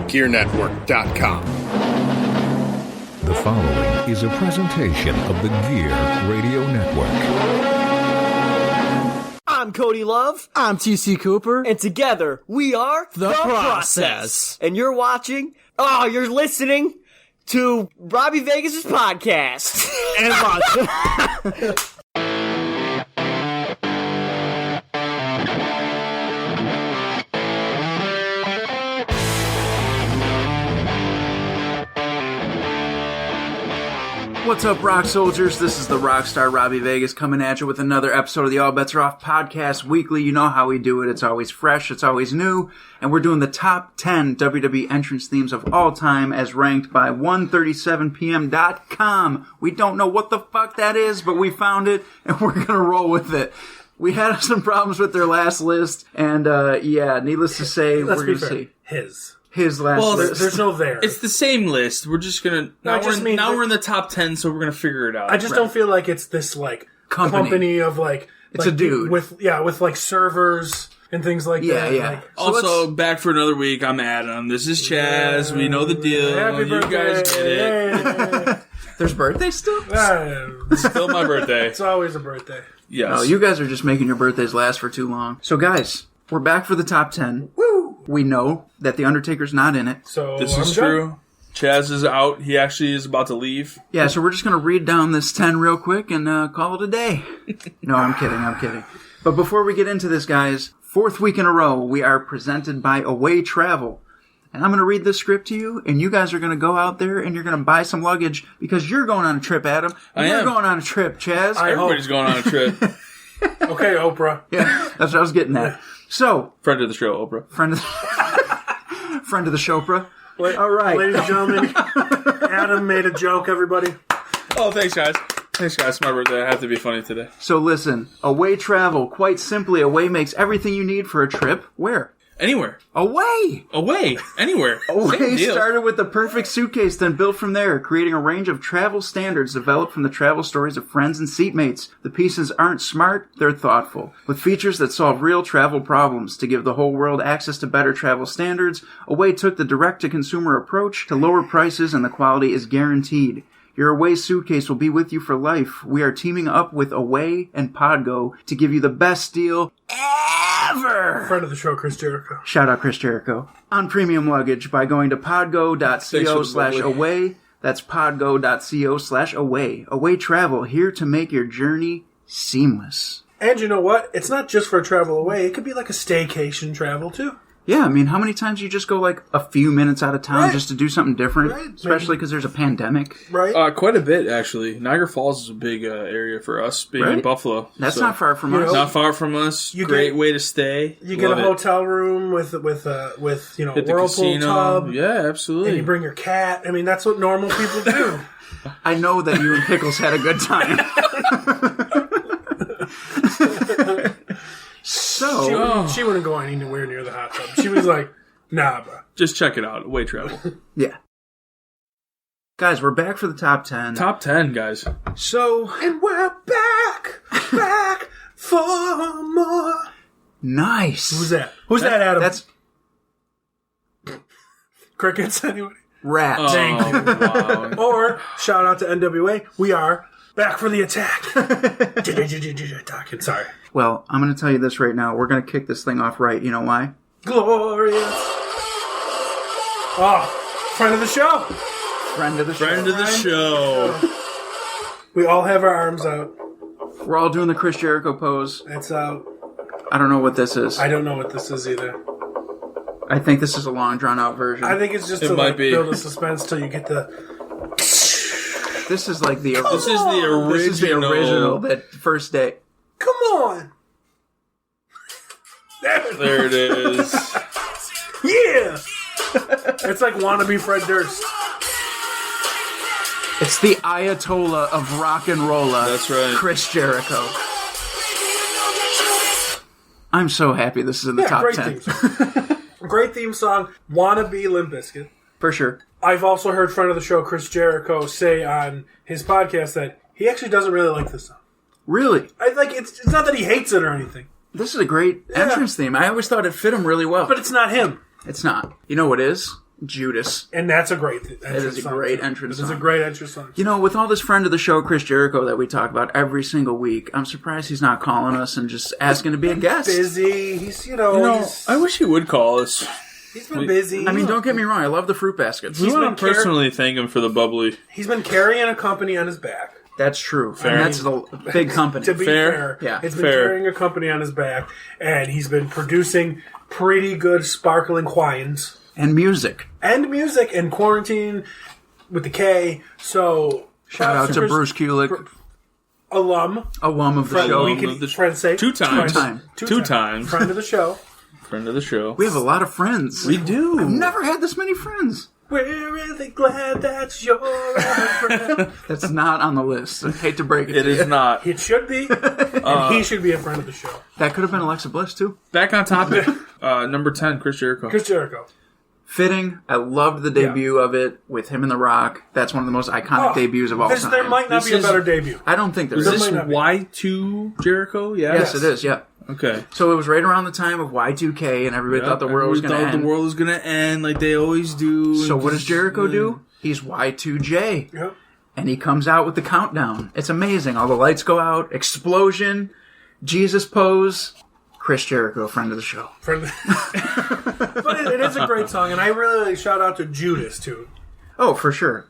thegearnetwork.com. The following is a presentation of the Gear Radio Network. I'm Cody Love. I'm TC Cooper. And together, we are The Process. And you're listening to Robbie Vegas' podcast. And watch. What's up, rock soldiers? This is the Rockstar Robbie Vegas coming at you with another episode of the All Bets Are Off podcast weekly. You know how we do it. It's always fresh. It's always new. And we're doing the top 10 WWE entrance themes of all time as ranked by 137pm.com. We don't know what the fuck that is, but we found it and we're going to roll with it. We had some problems with their last list. And, needless to say, we're going to see his last list. There's no there. It's the same list. We're just gonna now we're in the top 10, so we're gonna figure it out. I just don't feel like it's this like company of like it's a dude with like servers and things like that. Yeah. Like, also, back for another week. I'm Adam. This is Chaz. We know the deal. Happy you birthday. guys get it. There's birthdays still? It's still my birthday. It's always a birthday. Yes. No, you guys are just making your birthdays last for too long. So, guys, we're back for the top 10. Woo! We know that The Undertaker's not in it. So this is true. Chaz is out. He actually is about to leave. Yeah, so we're just going to read down this 10 real quick and call it a day. No, I'm kidding. But before we get into this, guys, fourth week in a row, we are presented by Away Travel. And I'm going to read this script to you, and you guys are going to go out there and you're going to buy some luggage because you're going on a trip, Adam. And you're going on a trip, Chaz. Everybody's going on a trip. Okay, Oprah. Yeah, that's what I was getting at. So, friend of the show, Oprah. Friend of the Shopra. All right. Ladies and gentlemen, Adam made a joke, everybody. Oh, thanks, guys. It's my birthday. I have to be funny today. So listen, Away Travel. Quite simply, Away makes everything you need for a trip. Where? Anywhere. Away! Anywhere. Away started with the perfect suitcase, then built from there, creating a range of travel standards developed from the travel stories of friends and seatmates. The pieces aren't smart, they're thoughtful. With features that solve real travel problems to give the whole world access to better travel standards, Away took the direct-to-consumer approach to lower prices and the quality is guaranteed. Your Away suitcase will be with you for life. We are teaming up with Away and Podgo to give you the best deal ever! Friend of the show, Chris Jericho. Shout out Chris Jericho. On premium luggage by going to podgo.co/away. That's podgo.co/away. Away Travel, here to make your journey seamless. And you know what? It's not just for travel away. It could be like a staycation travel, too. Yeah, I mean, how many times you just go like a few minutes out of town just to do something different? Right. Especially because there's a pandemic. Right. Quite a bit, actually. Niagara Falls is a big area for us, being in Buffalo. That's not far from us. Not far from us. Great way to stay. You get a hotel room with whirlpool tub. Yeah, absolutely. And you bring your cat. I mean, that's what normal people do. I know that you and Pickles had a good time. So she wouldn't go anywhere near the hot tub. She was like, nah, bro. Just check it out. Away Travel. Yeah. Guys, we're back for the top 10. Top 10, guys. So... And we're back for more. Nice. Who's that? Who's that, Adam? That's... Crickets, anyway. Rats. Oh, wow. Or, shout out to NWA, we are back for the attack. Sorry. Well, I'm going to tell you this right now. We're going to kick this thing off right. You know why? Glorious. Oh, friend of the show. Friend of the show. We all have our arms out. We're all doing the Chris Jericho pose. It's out. I don't know what this is. I don't know what this is either. I think this is a long, drawn-out version. I think it's just to build a suspense till you get the... This is like the... This is the original. This is the original, that first day. Come on! There it is. Yeah! It's like wannabe Fred Durst. It's the Ayatollah of rock and rolla. That's right. Chris Jericho. I'm so happy this is in the top 10. Great theme song. Wannabe Limp Bizkit. For sure. I've also heard friend of the show Chris Jericho say on his podcast that he actually doesn't really like this song. Really? It's not that he hates it or anything. This is a great entrance theme. I always thought it fit him really well. But it's not him. It's not. You know what is? Judas. And that's a great entrance song. It is a great entrance song. It is a great entrance song. You know, with all this friend of the show, Chris Jericho, that we talk about every single week, I'm surprised he's not calling us and just asking to be a guest. Busy. He's, I wish he would call us. He's been busy. I mean, don't get me wrong. I love the fruit baskets. We want to personally thank him for the bubbly. He's been carrying a company on his back. That's true. Fair. And that's a big company. To be fair, yeah, he's been carrying a company on his back, and he's been producing pretty good sparkling wines. And music. And quarantine with the K. So, shout out to Bruce Kulick. Alum of the show. We can friends say Two times. Friend of the show. Friend of the show. We have a lot of friends. We do. I've never had this many friends. We're really glad that you're our friend. That's not on the list. I hate to break it. It is not. It should be. And he should be a friend of the show. That could have been Alexa Bliss, too. Back on topic. Number 10, Chris Jericho. Chris Jericho. Fitting. I loved the debut of it with him and The Rock. That's one of the most iconic debuts of all time. There might not be a better debut. I don't think there is. is. Is this Y2 Jericho? Yeah. Yes, it is, yeah. Okay. So it was right around the time of Y2K, and everybody thought the world was going to end. The world was going to end like they always do. So what does Jericho do? He's Y2J. Yep. And he comes out with the countdown. It's amazing. All the lights go out. Explosion. Jesus pose. Chris Jericho, friend of the show. But it is a great song, and I really shout out to Judas, too. Oh, for sure.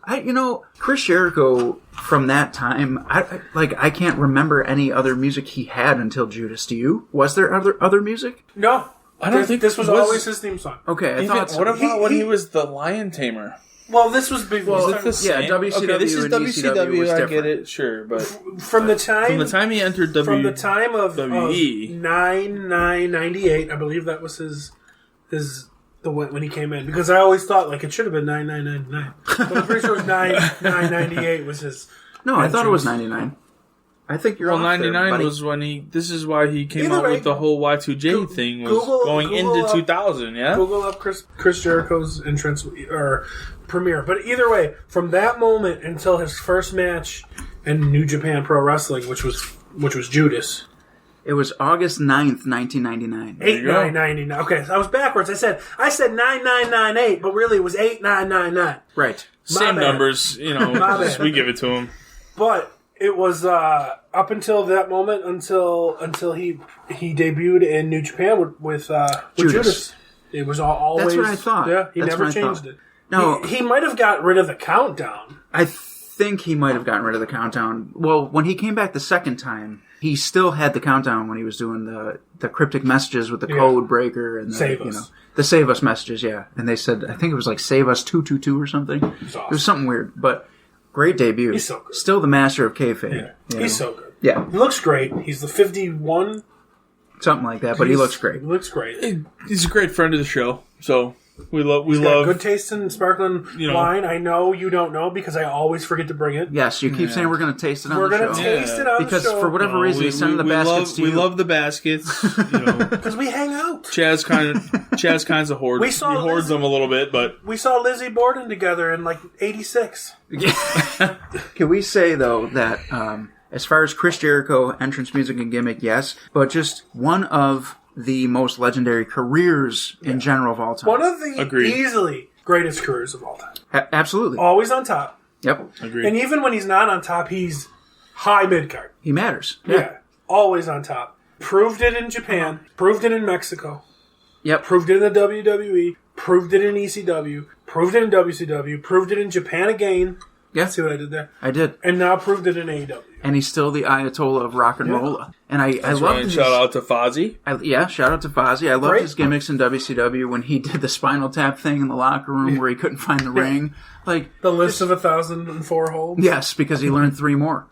Chris Jericho from that time, I can't remember any other music he had until Judas. Do you? Was there other music? No. I don't think this was always his theme song. Okay, I thought so. What about when he was the Lion Tamer? Well, this was before. Is it the same? Yeah, WCW okay, this is and WCW, was I different. get it, sure, but from the time he entered WWE, from the time of WWE. 9/9/98, I believe that was when he came in, because I always thought it should have been 9/9/99, but I'm pretty sure it was 9/9/98 was his. No, I thought it was 99. I think you're well, off 99 there, was when he. This is why he came Either out way, with the whole Y2J thing. Was going into 2000. Yeah. Google up Chris Jericho's entrance or premiere. But either way, from that moment until his first match in New Japan Pro Wrestling, which was Judas. It was August 9th, 1999. 8/9/99. Okay, so I was backwards. I said 9/9/98, but really it was 8/9/99. Right. Same bad. numbers, we give it to him. But it was up until that moment, until he debuted in New Japan with Judas. It was always. That's what I thought. Yeah, he That's never what I changed thought. it. No, he might have got rid of the countdown. I think he might have gotten rid of the countdown. Well, when he came back the second time, he still had the countdown when he was doing the cryptic messages with the code breaker and the save us messages. Yeah, and they said, I think it was like save us 222 or something. Awesome. It was something weird, but great debut. He's so good. Still the master of kayfabe. Yeah. He's so good. Yeah, He looks great. He's the 51. something like that. But he looks great. He looks great. He's a great friend of the show, so we love. Good taste in sparkling wine. I know you don't know because I always forget to bring it. Yes, you keep saying we're going to taste it on We're the going show. to taste it on Because the show. for whatever reason, he's sending the baskets to you. We love the baskets, Because we hang out. Chaz kind of hoards. He hoards them a little bit, but We saw Lizzie Borden together in 86. Can we say, though, that as far as Chris Jericho, entrance music and gimmick, yes, but just one of the most legendary careers in general of all time. One of the easily greatest careers of all time. Absolutely. Always on top. Yep. agreed. And even when he's not on top, he's high mid-card. He matters. Yeah. Always on top. Proved it in Japan. Proved it in Mexico. Yep. Proved it in the WWE. Proved it in ECW. Proved it in WCW. Proved it in Japan again. Yeah. See what I did there? I did. And now proved it in AEW. And he's still the Ayatollah of rock and roll. And I love his... Shout out to Fozzy. Shout out to Fozzy. I love his gimmicks in WCW when he did the Spinal Tap thing in the locker room where he couldn't find the ring. Like the list of 1,004 holds. Yes, because he learned 3 more.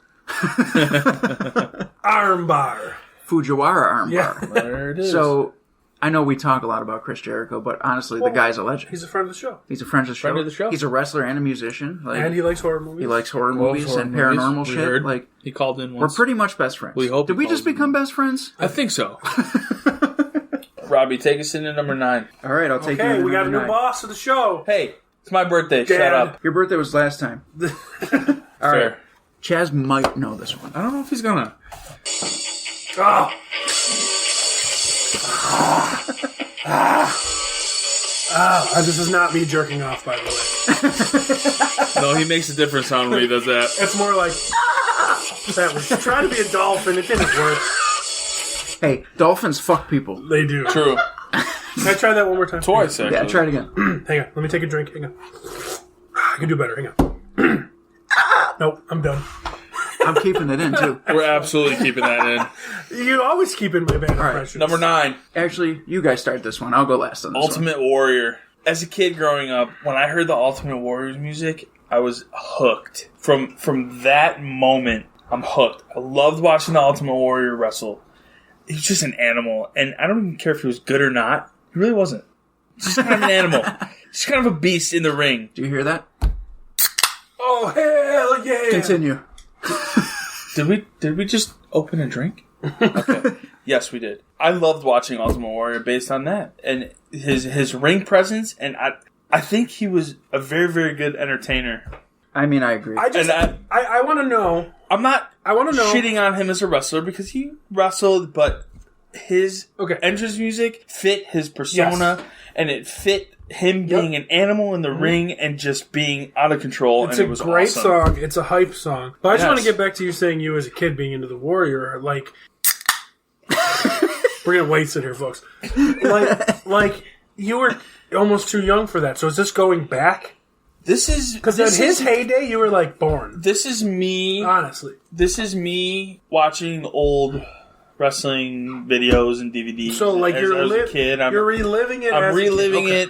Armbar. Fujiwara armbar. Yeah. There it is. So I know we talk a lot about Chris Jericho, but honestly, the guy's a legend. He's a friend of the show. He's a friend of the show. He's a wrestler and a musician. And he likes horror movies. He likes horror movies and paranormal shit. Heard. Like he called in once. we're pretty much best friends. We hope. Did we just become best friends? I think so. Robbie, take us into number 9. All right, I'll take you. Okay, we got a number new 9. boss of the show. Hey, it's my birthday. Dad. Shut up. Your birthday was last time. All right. Chaz might know this one. I don't know if he's gonna. Oh. This is not me jerking off, by the way. No, he makes a different sound when he does that. It's more like, that was trying to be a dolphin. It didn't work. Hey, dolphins fuck people. They do. True. Can I try that one more time? Twice, actually. Yeah, try it again. Hang on. Let me take a drink. Hang on. I can do better. Hang on. Nope. I'm done. I'm keeping it in, too. We're absolutely keeping that in. You always keep in my bad impressions. Number 9. Actually, you guys start this one. I'll go last on this Ultimate Warrior. As a kid growing up, when I heard the Ultimate Warrior's music, I was hooked. From that moment, I'm hooked. I loved watching the Ultimate Warrior wrestle. He was just an animal, and I don't even care if he was good or not. He really wasn't. Just kind of an animal. Just kind of a beast in the ring. Do you hear that? Oh, hell yeah. Continue. Did we just open a drink? Okay. Yes, we did. I loved watching Ultimate Warrior based on that. And his ring presence, and I think he was a very, very good entertainer. I mean, I agree. I want to know. I'm not I want to know. shitting on him as a wrestler because he wrestled, but his entrance music fit his persona, and it fit him being an animal in the ring and just being out of control. It's and a it was great awesome. song. It's a hype song. But I just want to Yes. get back to you saying you as a kid being into the Warrior. Like, we're gonna waste it here, folks. Like you were almost too young for that. So is this going back? This is Because in his heyday, you were like born. This is me. Honestly, This is me watching old wrestling videos and DVDs. so like as you're a kid. you're reliving it. I'm as a kid. reliving Okay. it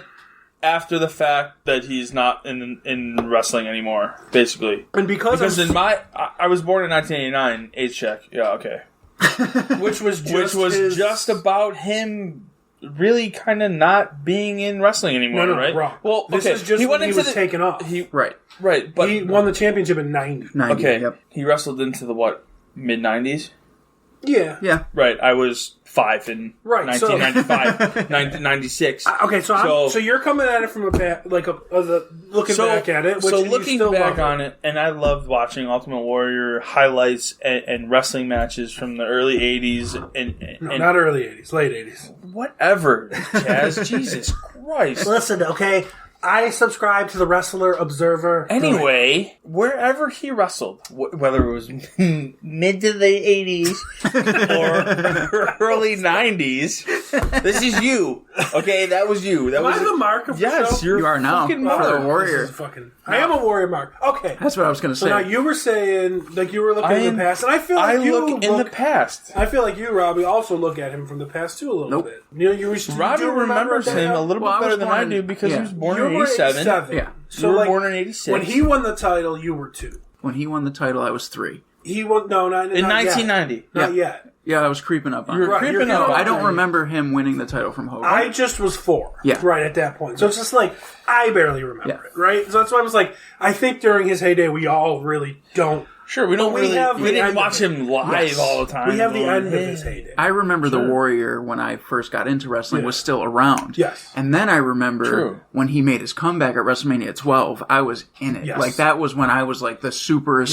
after the fact that he's not in wrestling anymore. Basically, and because I was born in 1989. Age check. Yeah, okay. which was just about him really kind of not being in wrestling anymore, no, right? wrong. Well, This okay. is just when he was taken off. Right. But He won the championship in '90. 90. okay. Yep. He wrestled into the mid 90s. Yeah. Yeah. Right. I was 5 in Right, so- 1995, 1996. Okay, so you're coming at it from looking back at it. Which So you looking still back love on it, and I loved watching Ultimate Warrior highlights and wrestling matches from the early 80s and not early '80s, late '80s. whatever. Jazz, Jesus Christ. Listen, okay, I subscribe to the Wrestler Observer. Anyway, wherever he wrestled, whether it was mid to the 80s or early 90s, this is you. Okay, that was you. That Am was I the mark of the Yes, show? you're You are now. fucking For the mark. Warrior. I am a Warrior mark. Okay. That's what I was going to So say. now you were saying, like you were looking in the past, and I feel like I you look in the past. I feel like you, Robbie, also look at him from the past too a little bit. You know, Robbie do you remember remembers that? him a little Well, I bit was better than born I in- do because yeah. he was born You in were 87. Yeah. So You were like, born in 86. when he won the title, you were 2. When he won the title, I was 3. He won not in 1990. Not yet. Yeah, I was creeping up on You were it. Right, creeping you're up. going I don't remember him winning the title from Hogan. I just was 4. Yeah. Right at that point. So it's just like, I barely remember it, right? So that's why I was like, I think during his heyday, we all really don't. Sure, we don't we really. have We the didn't end watch of it. him live Yes. all the time. We have the going, end of "Hey." his heyday. I remember the Warrior when I first got into wrestling was still around. Yes. And then I remember True. when he made his comeback at WrestleMania 12, I was in it. Yes. Like that was when I was like the super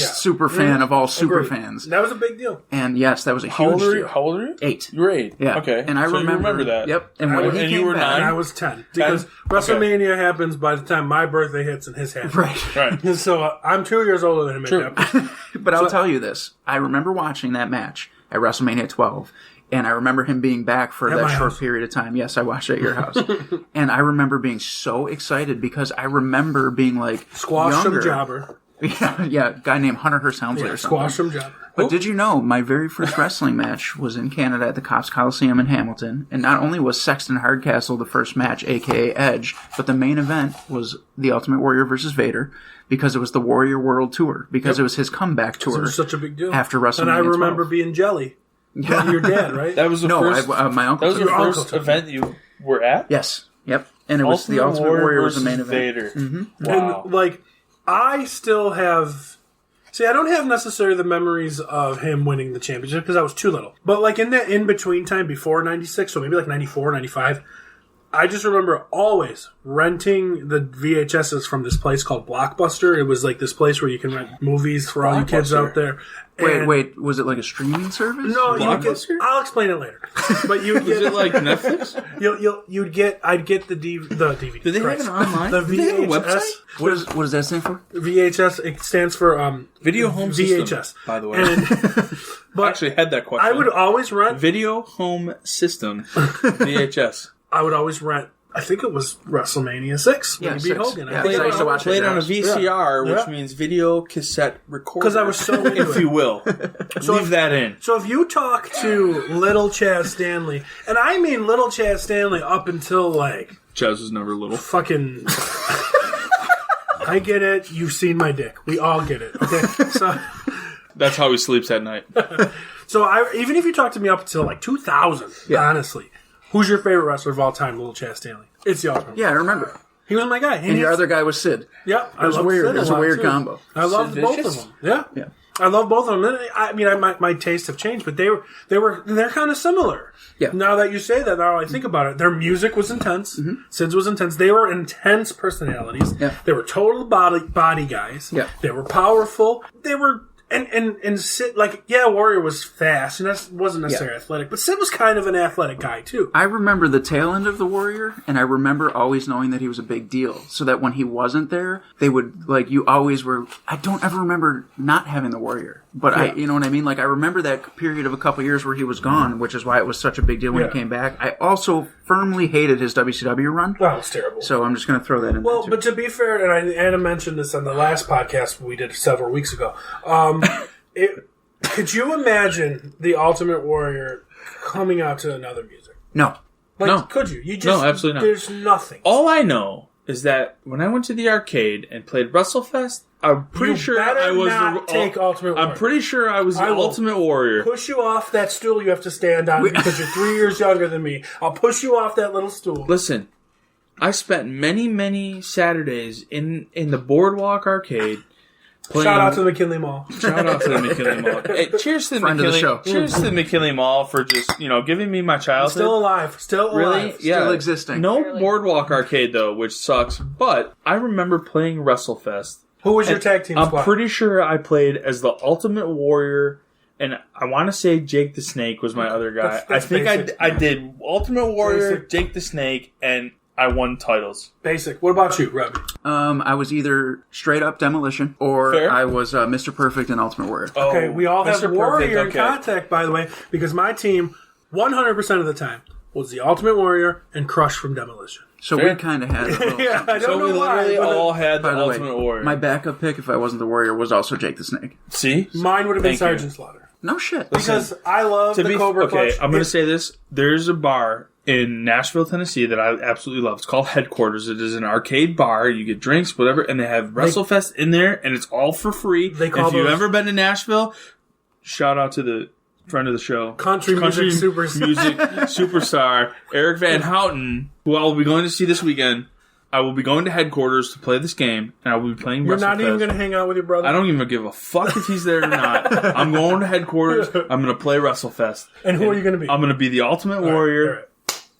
fan of all super Agreed. fans. That was a big deal. And yes, that was a How huge old are you? deal. How old are you? 8. You were 8. Yeah. Okay. And I So you remember that. Yep. And when he and you came were back, 9? And I was 10. Because WrestleMania happens by the time my birthday hits and his happens. Right. Right. So I'm 2 years older than him True. at that point. But I'll tell you this. I remember watching that match at WrestleMania 12, and I remember him being back for At that my short house. period of time. Yes, I watched it at your house. And I remember being so excited because I remember being like Squash younger. some jobber. Yeah, a guy named Hunter Hearst Helmsley or something. Squash some jobber. But did you know my very first wrestling match was in Canada at the Cops Coliseum in Hamilton, and not only was Sexton Hardcastle the first match, aka Edge, but the main event was the Ultimate Warrior versus Vader, because it was the Warrior World Tour, because it was his comeback tour. It was such a big deal. After WrestleMania And I remember 12. being jelly. Yeah. Your dad, right? That was the No, first. my uncle. That was the took it. first event you were at. Yes, yep, and it was the Ultimate Warrior was the main versus event. Vader. Mm-hmm. Wow. And, like, I still have... See, I don't have necessarily the memories of him winning the championship because I was too little. But, like, in that in-between time before 96, so maybe like 94, 95, I just remember always renting the VHSs from this place called Blockbuster. It was like this place where you can rent movies for all you kids out there. Wait, was it like a streaming service? No, I'll explain it later. But you Is it like Netflix? I'd get the DVD. Do they have it online? The Do they have a VHS. website? What does that stand for? VHS. It stands for Video Home VHS. System, by the way. And, I actually had that question. I would always rent. Video Home System, VHS. I would always rent. I think it was WrestleMania 6 when he beat 6. Hogan. Yeah, I think I used to watch it. Played on a Yeah. VCR, Yeah. which means video cassette recorder. because I was so into if it. you will. Leave that in. So if you talk to little Chaz Stanley, and I mean little Chaz Stanley up until like Chaz was never little. fucking. I get it. You've seen my dick. We all get it. Okay, so. That's how he sleeps at night. So even if you talk to me up until like 2000, honestly, who's your favorite wrestler of all time? Little Chaz Stanley. It's the Ultimate. Yeah, I remember. He was my guy. And your other guy was Sid. Yeah, It was weird. It was a weird combo. I loved both of them. Yeah, Yeah. I love both of them. I mean, my tastes have changed, but they're kind of similar. Yeah. Now that you say that, now I think about it, their music was intense. Sid's was intense. They were intense personalities. Yeah. They were total body guys. Yeah. They were powerful. They were. And Sid, Warrior was fast, and that wasn't necessarily athletic, but Sid was kind of an athletic guy, too. I remember the tail end of the Warrior, and I remember always knowing that he was a big deal. So that when he wasn't there, they would, you always were, I don't ever remember not having the Warrior. But you know what I mean? I remember that period of a couple years where he was gone, which is why it was such a big deal when he came back. I also firmly hated his WCW run. Oh, it's terrible. So I'm just going to throw that in there, too. But to be fair, and Anna mentioned this on the last podcast we did several weeks ago, could you imagine the Ultimate Warrior coming out to another music? No. No. Could you? You just, No, absolutely not. There's nothing. All I know is that when I went to the arcade and played WrestleFest, I'm pretty You sure better I was not take Ultimate Warrior. I'm pretty sure I was the I will Ultimate Warrior. Push you off that stool you have to stand on because you're 3 years younger than me. I'll push you off that little stool. Listen, I spent many Saturdays in the Boardwalk arcade. Playing, Shout out to the McKinley Mall. Shout out to the McKinley Mall. Hey, cheers to the Friend of the McKinley. show. Cheers to the McKinley Mall for just giving me my childhood. Still alive. Still alive. Really? Yeah. Still existing. No Boardwalk arcade though, which sucks. But I remember playing WrestleFest. Who was your tag team I'm squad? pretty sure I played as the Ultimate Warrior, and I want to say Jake the Snake was my other guy. That's I think basic. I did Ultimate Warrior, Basic. Jake the Snake, and I won titles. Basic. What about you, Robbie? I was either straight up Demolition or Fair. I was Mr. Perfect and Ultimate Warrior. Okay, Oh, we all have Mr. Warrior Perfect, in okay. contact, by the way, because my team, 100% of the time, was the Ultimate Warrior and Crush from Demolition. So Fair. we kind of had a little Yeah, I don't So we know why. literally but all had the By the way, Ultimate Warrior. my backup pick, if I wasn't the Warrior, was also Jake the Snake. See? mine would have been Thank you. Sergeant Slaughter. No shit. Because I love the Cobra okay, Clutch. I'm going to say this. There's a bar in Nashville, Tennessee that I absolutely love. It's called Headquarters. It is an arcade bar. You get drinks, whatever, and they have WrestleFest in there, and it's all for free. They call if you've those- ever been to Nashville, shout out to the friend of the show, Country music superstar. music superstar Eric Van Houten, who I will be going to see this weekend. I will be going to Headquarters to play this game, and I will be playing You're WrestleFest. not even going to hang out with your brother? I don't even give a fuck if he's there or not. I'm going to Headquarters. I'm going to play WrestleFest. And who are you going to be? I'm going to be the Ultimate Warrior. All right.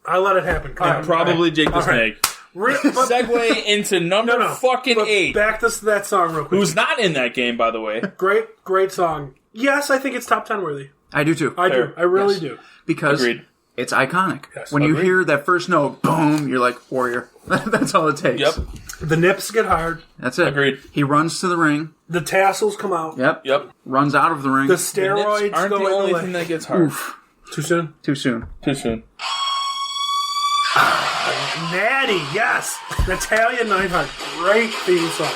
I'll let it happen. Come on. Probably Jake the All right. Snake. But- Segue into number fucking but 8. Back to that song real quick. Who's not in that game, by the way. Great song. Yes, I think it's top 10 worthy. I do too. I do. Fair. I really Yes. do. Because Agreed. it's iconic. Yes, when you agreed. hear that first note, boom, you're like, Warrior. That's all it takes. Yep. The nips get hard. That's it. Agreed. He runs to the ring. The tassels come out. Yep. Runs out of the ring. The The nips steroids aren't go the in only the thing leg. that gets hard. Too soon? Too soon. Too soon. Natty, yes. Natalia Neidhart. Great theme song.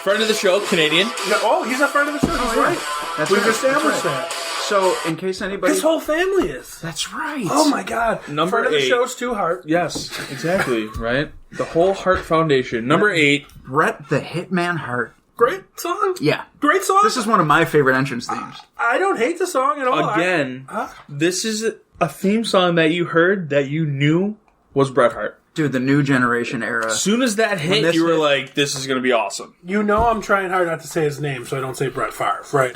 Friend of the show, Canadian. Oh, he's a friend of the show. He's right. That's We've right. established That's right. that. So, in case anybody... His whole family is. That's right. Oh my god. Number friend of the 8. show's Stu Hart. Yes, exactly, right? The whole Hart Foundation. Number 8. Bret the Hitman Hart. Great song. Yeah. Great song. This is one of my favorite entrance themes. I don't hate the song at all. Again, this is a theme song that you heard that you knew was Bret Hart. Dude, the new generation era. As soon as that hit, this you were hit- like, this is going to be awesome. You know I'm trying hard not to say his name so I don't say Brett Favre, right?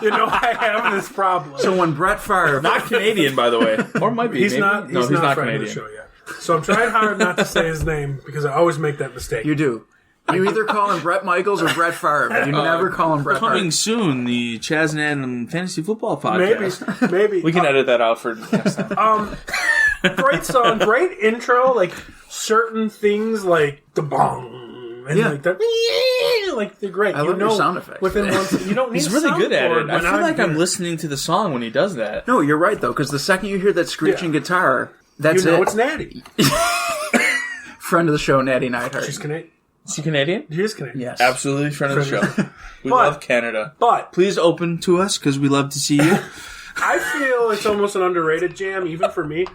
You know I have this problem. So when Brett Favre... Not Canadian, by the way. Or might be. He's maybe. not. No, He's not friend of Canadian. the show yet. So I'm trying hard not to say his name because I always make that mistake. You do. You either call him Brett Michaels or Brett Favre, but you never call him Brett Coming Favre. soon, the Chaz and Adam Fantasy Football Podcast. Maybe. We can edit that out for next time. Great song, great intro. Like certain things, like the bong and Yeah. like the like they're great. I love your sound effects. Within one, you don't need. He's really good at it. I when feel like I'm here. listening to the song when he does that. No, you're right, though, because the second you hear that screeching guitar, that's You know it. it's Natty. Friend of the show, Natty Neidhart. She's Canadian. Is he Canadian? She is Canadian. Yes. Absolutely friend of the show. We But- love Canada. But Please open to us because we love to see you. I feel it's almost an underrated jam, even for me.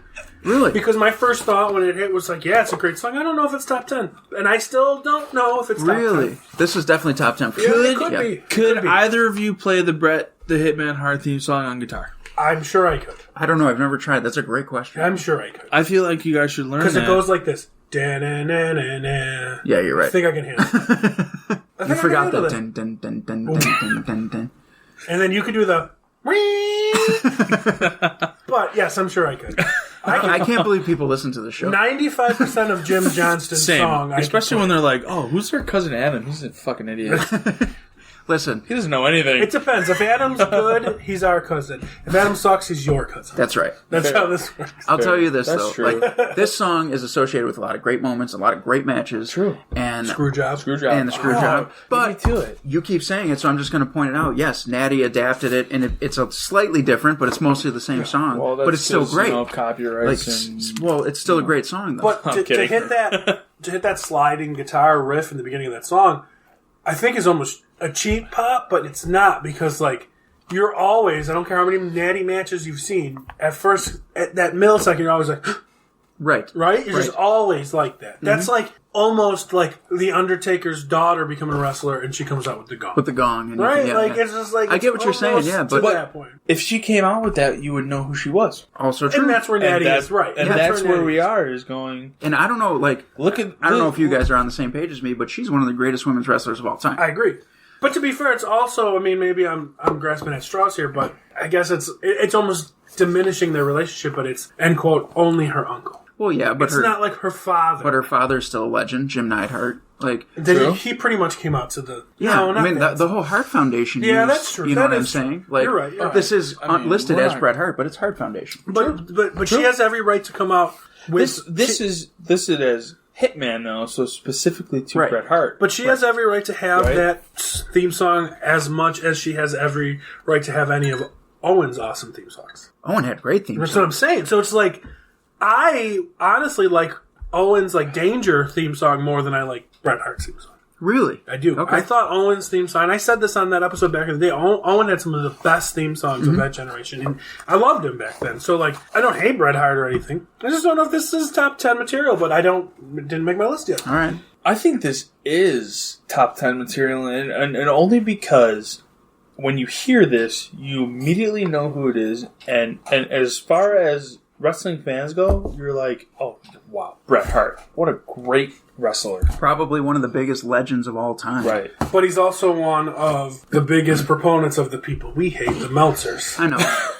Really? Because my first thought when it hit was like, yeah, it's a great song. I don't know if it's top 10. And I still don't know if it's top 10. Really? This is definitely top 10 for Yeah, you. it could be. Could be. either of you play the Brett the Hitman Hart theme song on guitar? I'm sure I could. I don't know. I've never tried. That's a great question. I'm sure I could. I feel like you guys should learn that. Because it goes like this. Da-na-na-na-na. Yeah, you're right. I think I can handle it. You forgot that. that. Dun, dun, dun, dun, dun, dun, dun, dun. And then you could do the... But yes, I'm sure I could. I can't believe people listen to the show. 95% of Jim Johnston's Same. song. I Especially could when play. they're like, oh, who's their cousin Adam? He's a fucking idiot. Listen, He doesn't know anything. It depends. If Adam's good, he's our cousin. If Adam sucks, he's your cousin. that's right. That's fair. how this works. I'll tell you this, That's though. true. Like, this song is associated with a lot of great moments, a lot of great matches. True. And Screw job. Screwjob. and the screw job. But to it. you keep saying it, so I'm just going to point it out. Yes, Natty adapted it, and it's a slightly different, but it's mostly the same song. Well, that's but it's still just, great. You know, Like, copyrights and... well, it's still a great song, though. But I'm to kidding. hit that sliding guitar riff in the beginning of that song, I think is almost a cheap pop, but it's not because like you're always, I don't care how many natty matches you've seen, at first at that millisecond you're always like right. right? You're just always like that. That's like almost like the Undertaker's daughter becoming a wrestler and she comes out with the gong. With the gong. And Right? yeah, like yeah. it's just like I it's get what you're saying, almost yeah, to but- that point. If she came out with that, you would know who she was. Also true. And that's where Natty is, right. And Yeah, that's where Natty we is. are, is going... And I don't know, like, Look at... I don't know if you guys are on the same page as me, but she's one of the greatest women's wrestlers of all time. I agree. But to be fair, it's also, I mean, maybe I'm grasping at straws here, but I guess it's almost diminishing their relationship, but it's, end quote, only her uncle. Well, yeah, but It's not like her father. but her father's still a legend, Jim Neidhart. Like, True. He pretty much came out to the... yeah, No, not I mean, that. the whole Hart Foundation. Yeah, used, that's true. You know That what I'm is true. saying? Like, You're right, you're this is I mean, listed we're as not- Bret Hart, but it's Hart Foundation. But she has every right to come out with... This is as Hitman, though, so specifically to Right. Bret Hart. But she has every right to have Right. that theme song as much as she has every right to have any of Owen's awesome theme songs. Owen had great themes. That's what I'm saying. So it's like, I honestly like Owen's like Danger theme song more than I like Bret Hart's theme song. Really? I do. Okay. I thought Owen's theme song, and I said this on that episode back in the day, Owen had some of the best theme songs of that generation, and I loved him back then. So, like, I don't hate Bret Hart or anything. I just don't know if this is top 10 material, but it didn't make my list yet. All right. I think this is top 10 material, and only because when you hear this, you immediately know who it is, and as far as wrestling fans go, you're like, oh, wow, Bret Hart. What a great wrestler. Probably one of the biggest legends of all time. Right. But he's also one of the biggest proponents of the people we hate, the Meltzers.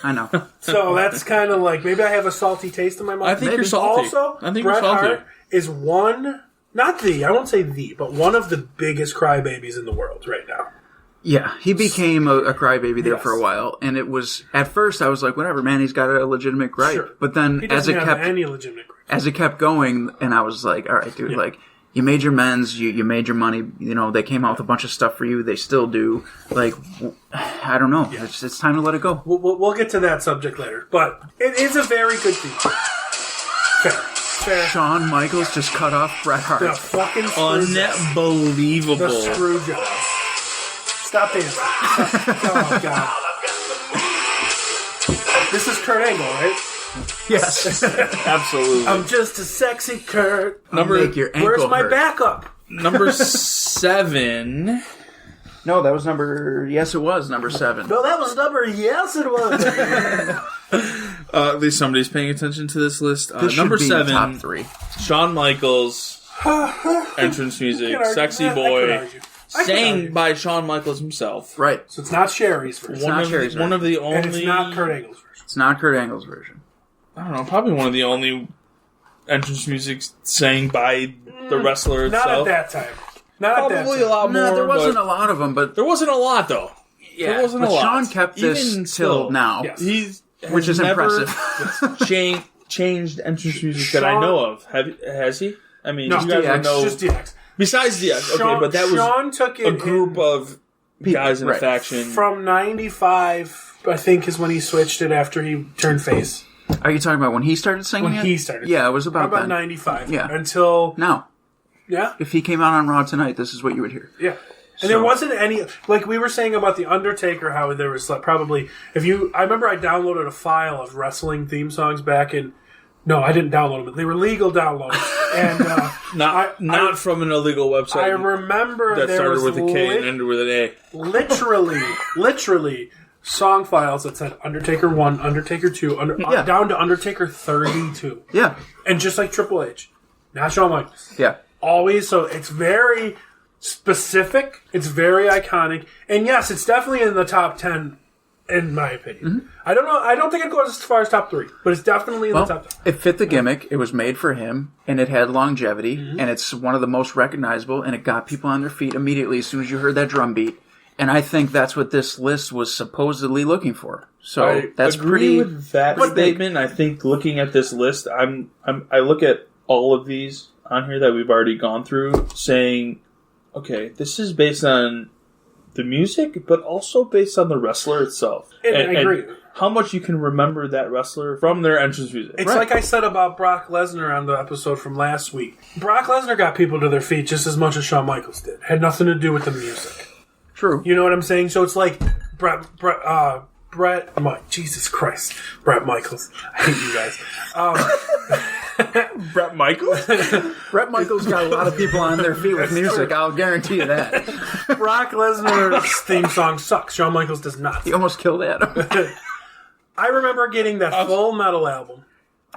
I know. So that's kind of like, maybe I have a salty taste in my mouth. I think Maybe. you're salty. Also, I think Bret you're salty. Hart is one, not the, I won't say the, but one of the biggest crybabies in the world right now. Yeah, he became a crybaby there Yes. for a while, and it was, at first I was like, whatever, man, he's got a legitimate gripe. Sure. But then He as doesn't it have kept any legitimate gripe. as it kept going, and I was like, all right, dude, Yeah. like, you made your men's, you made your money, you know, they came out with a bunch of stuff for you, they still do. Like, I don't know. Yeah. It's time to let it go. We'll get to that subject later, but it is a very good theme. Fair. Shawn Michaels just cut off Bret Hart. The fucking screw job. Unbelievable. The screw job. Stop dancing. Oh, God. This is Kurt Angle, right? Yes. Absolutely. I'm just a sexy Kurt. Make your ankle Where's my hurt. backup? Number 7. No, that was number 7. No, that was number. Yes, it was. At least somebody's paying attention to this list. This Number should be in 7, top 3. Shawn Michaels, entrance music, Sexy Boy, sang by Shawn Michaels himself. Right. So it's not Sherry's version. One of the only... And it's not Kurt Angle's version. It's not Kurt Angle's version. I don't know, probably one of the only entrance music sang by the wrestler itself. Not at that time. Not Probably at that a time. lot more. No, there wasn't but a lot of them, but... there wasn't a lot, though. Yeah, there wasn't but a lot. Shawn kept this Even till still, now. Yes. Which is never impressive. changed entrance music that I know of. Has he? I mean, No, you guys would know. just DX. Besides DX, okay, but that was Shawn took it a group of guys in a right. faction. from 95, I think, is when he switched it after he turned face. Are you talking about when he started singing When it? he started. Yeah, it was about About then. 95. Yeah. Until, Now, yeah. if he came out on Raw tonight, this is what you would hear. Yeah. And there wasn't any, like we were saying about The Undertaker, how there was like probably, I remember I downloaded a file of wrestling theme songs back in, no, I didn't download them, they were legal downloads. And, not from an illegal website. I remember that there started was with a K and ended with an A. literally song files that said Undertaker 1, Undertaker 2, down to Undertaker 32. Yeah. And just like Triple H, not Shawn Michaels. Yeah. Always, so it's very specific, it's very iconic, and yes, it's definitely in the top 10, in my opinion. Mm-hmm. I don't know, I don't think it goes as far as top 3, but it's definitely in the top 10. It fit the gimmick, it was made for him, and it had longevity, and it's one of the most recognizable, and it got people on their feet immediately as soon as you heard that drum beat. And I think that's what this list was supposedly looking for. So I that's agree pretty with that statement. I think looking at this list, I look at all of these on here that we've already gone through, saying, okay, this is based on the music, but also based on the wrestler itself. And I agree. And how much you can remember that wrestler from their entrance music. It's like I said about Brock Lesnar on the episode from last week. Brock Lesnar got people to their feet just as much as Shawn Michaels did. Had nothing to do with the music. true. You know what I'm saying? So it's like Brett Michaels. I hate you guys. Brett Michaels? Brett Michaels got a lot of people on their feet with music, I'll guarantee you that. Brock Lesnar's theme song sucks. Shawn Michaels does not. He almost killed Adam. I remember getting that Full Metal album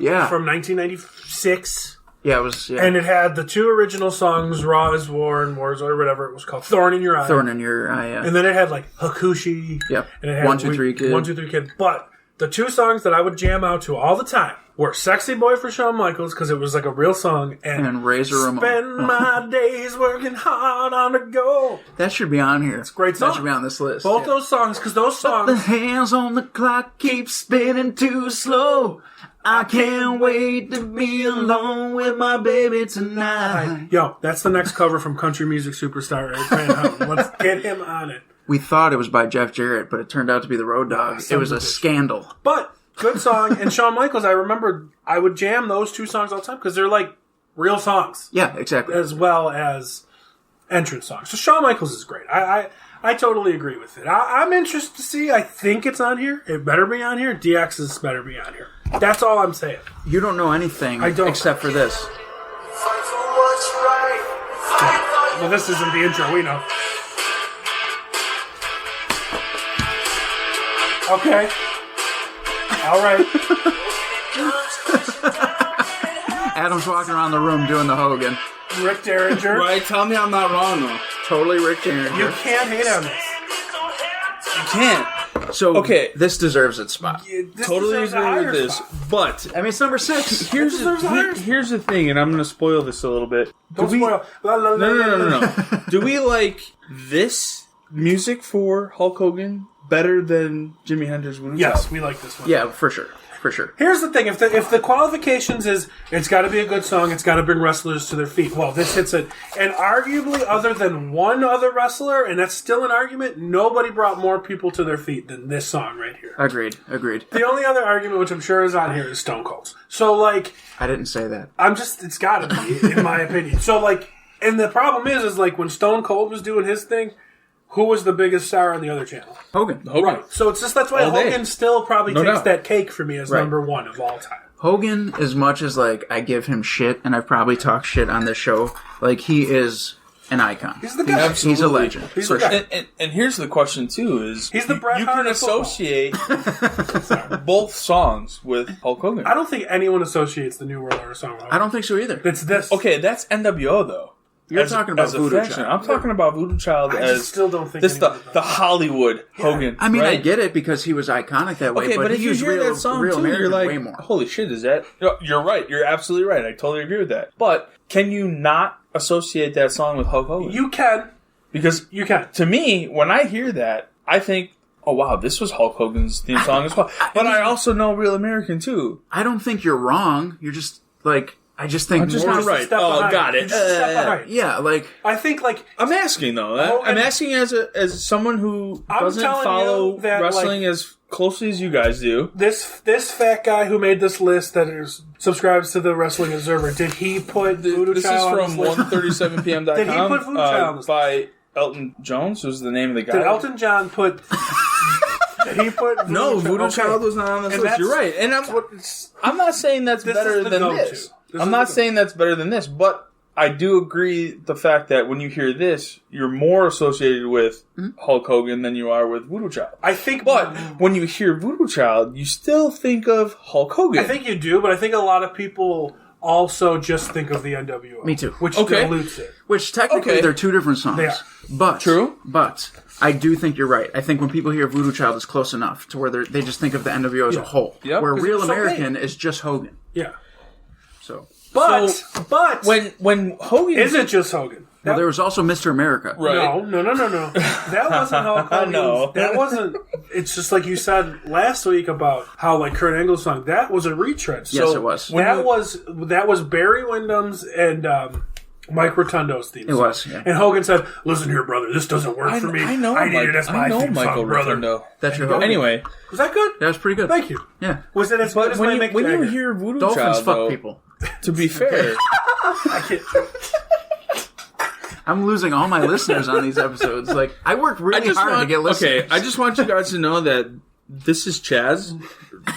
Yeah. from 1996. Yeah, it was... Yeah. And it had the 2 original songs, Raw is War and Wars or whatever it was called, Thorn in Your Eye. Thorn in Your Eye, yeah. And then it had like Hakushi. Yep. And it had 1, 2, 3 Kid. 1, 2, 3 Kid. But the 2 songs that I would jam out to all the time were Sexy Boy for Shawn Michaels, because it was like a real song, And Razor Ramon. Spend my days working hard on the go. That should be on here. It's a great song. That should be on this list. Both those songs, because those The songs... hands on the clock keep spinning too slow. I can't wait to be alone with my baby tonight. Yo, that's the next cover from country music superstar Eric Van Houten. Let's get him on it. We thought it was by Jeff Jarrett, but it turned out to be the Road Dogg. It was a scandal. But, good song. And Shawn Michaels, I remember I would jam those 2 songs all the time because they're like real songs. Yeah, exactly. As well as entrance songs. So Shawn Michaels is great. I totally agree with it. I'm interested to see. I think it's on here. It better be on here. DX's better be on here. That's all I'm saying. You don't know anything I don't. except for this. Well, this isn't the intro. We know. Okay. All right. Adam's walking around the room doing the Hogan. Rick Derringer. Right, tell me I'm not wrong, though. Totally Rick Derringer. You can't hate on this. You can't. So, Okay. this deserves its spot. This Totally deserves a agree higher with this. spot. But I mean, it's number 6. here's the thing, and I'm going to spoil this a little bit. Don't spoil. La, la, la, No. Do we like this music for Hulk Hogan better than Jimi Hendrix Voodoo Yes, Child? we like this one. Yeah, for sure. For sure. Here's the thing: if the qualifications is it's got to be a good song, it's got to bring wrestlers to their feet. Well, this hits it, and arguably, other than one other wrestler, and that's still an argument, nobody brought more people to their feet than this song right here. Agreed. The only other argument, which I'm sure is on here, is Stone Cold's. So, like, I didn't say that. it's got to be, in my opinion. So, like, and the problem is like when Stone Cold was doing his thing, who was the biggest star on the other channel? Hogan. Right. So it's just that's why All day. Hogan still probably No takes doubt. that cake for me as Right. number 1 of all time. Hogan, as much as, like, I give him shit, and I've probably talked shit on this show, like, he is an icon. He's the guy. He's a legend. He's the guy. And here's the question too: is He's the Bret you Hart can of football. associate both songs with Hulk Hogan. I don't think anyone associates the New World Order song with Hulk. I don't think so either. It's this. Okay, that's NWO though. You're talking about as a Voodoo faction. Child. I'm talking about Voodoo Child I as just still don't think this anyone the Hollywood Hogan. I mean, I right? get it because he was iconic that way. Okay, but if he you was hear real, that song real too, American you're like, way more. holy shit, is that? No, you're right. You're absolutely right. I totally agree with that. But can you not associate that song with Hulk Hogan? You can. Because You can. to me, when I hear that, I think, oh wow, this was Hulk Hogan's theme song as well. But I also know Real American too. I don't think you're wrong. You're just like, I just think Just more. not right. step Oh, behind. got You're it. just a step behind. Yeah, like I think, like, I'm asking though. Hogan- I'm asking as someone who I'm doesn't telling follow you that, wrestling as closely as you guys do. this fat guy who made this list that subscribes to the Wrestling Observer, did he put Voodoo This is Child on from this list? 137pm.com. Did he put Voodoo Child on this by Elton Jones was the name of the guy. Did Elton John put... Did he put Voodoo No, Child? Voodoo Okay. Child was not on this And list. You're that's- right. And I'm not saying that's This better is the than go-to. this. This I'm is not the saying that's better than this, but I do agree the fact that when you hear this, you're more associated with Hulk Hogan than you are with Voodoo Child. I think... But when you hear Voodoo Child, you still think of Hulk Hogan. I think you do, but I think a lot of people also just think of the NWO. Me too. Which Okay. dilutes it. which technically Okay. they're two different songs. They are. But True. But I do think you're right. I think when people hear Voodoo Child, it's close enough to where they just think of the NWO as a whole. Yep. Where 'Cause Real they're so American is just Hogan. Yeah. So But when Hogan is it just Hogan? well, there was also Mr. America. Right. No. That wasn't Hulk Hogan. No. That wasn't. It's just like you said last week about how like Kurt Angle's song. That was a retread. So Yes, it was. That was Barry Windham's and Mike Rotundo's theme. It was, yeah. And Hogan said, "Listen here, brother. This doesn't work for me. I know. I need it as my I know theme Michael song, brother." Rotundo. That's your Hogan. Anyway, Was that good? That was pretty good. Thank you. Yeah. Was it as good but as when my you Mick when you Jagger? hear Voodoo Dolphins Child, fuck though, people. to be fair, I can't. I'm losing all my listeners on these episodes. Like, I work really hard to get listeners. Okay, I just want you guys to know that this is Chaz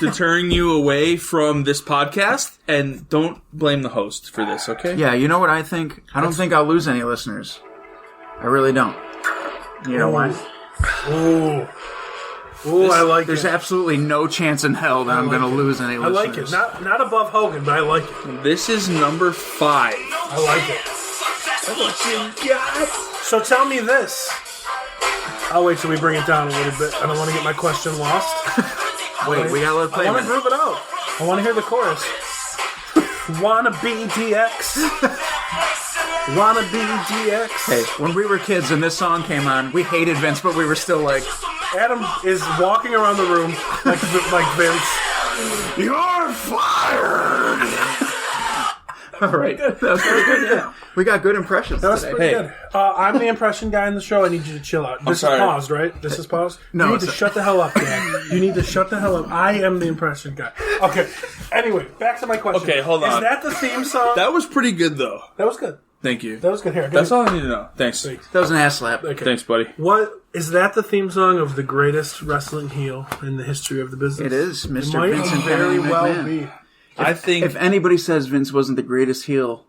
deterring you away from this podcast, and don't blame the host for this, okay? Yeah, you know what I think? I don't think I'll lose any listeners. I really don't. You know why? Ooh, I like There's it. absolutely no chance in hell that I'm going to lose any I listeners. like it. Not above Hogan, but I like it. This is number 5. I like it. So tell me this. I'll wait till we bring it down a little bit. I don't want to get my question lost. Wait, we got to let it play I a want to minute. groove it out. I want to hear the chorus. Wanna be DX. Wanna be DX. Hey, when we were kids and this song came on, we hated Vince, but we were still like, Adam is walking around the room like Vince. You're fired. all right. That was pretty good, yeah. We got good impressions That was today. pretty Hey. good. I'm the impression guy in the show. I need you to chill out. This is sorry. paused, right? This is paused? No, You need to it's- shut the hell up, Dan. You need to shut the hell up. I am the impression guy. Okay. Anyway, back to my question. Okay, hold on. Is that the theme song? That was pretty good, though. That was good. Thank you. That was good. Here, That's all I need to know. Thanks. Thanks. That was an ass slap. Okay. Thanks, buddy. What is that? The theme song of the greatest wrestling heel in the history of the business? It is, It Mr. might Vincent very Kennedy well McMahon. be. I think If anybody says Vince wasn't the greatest heel,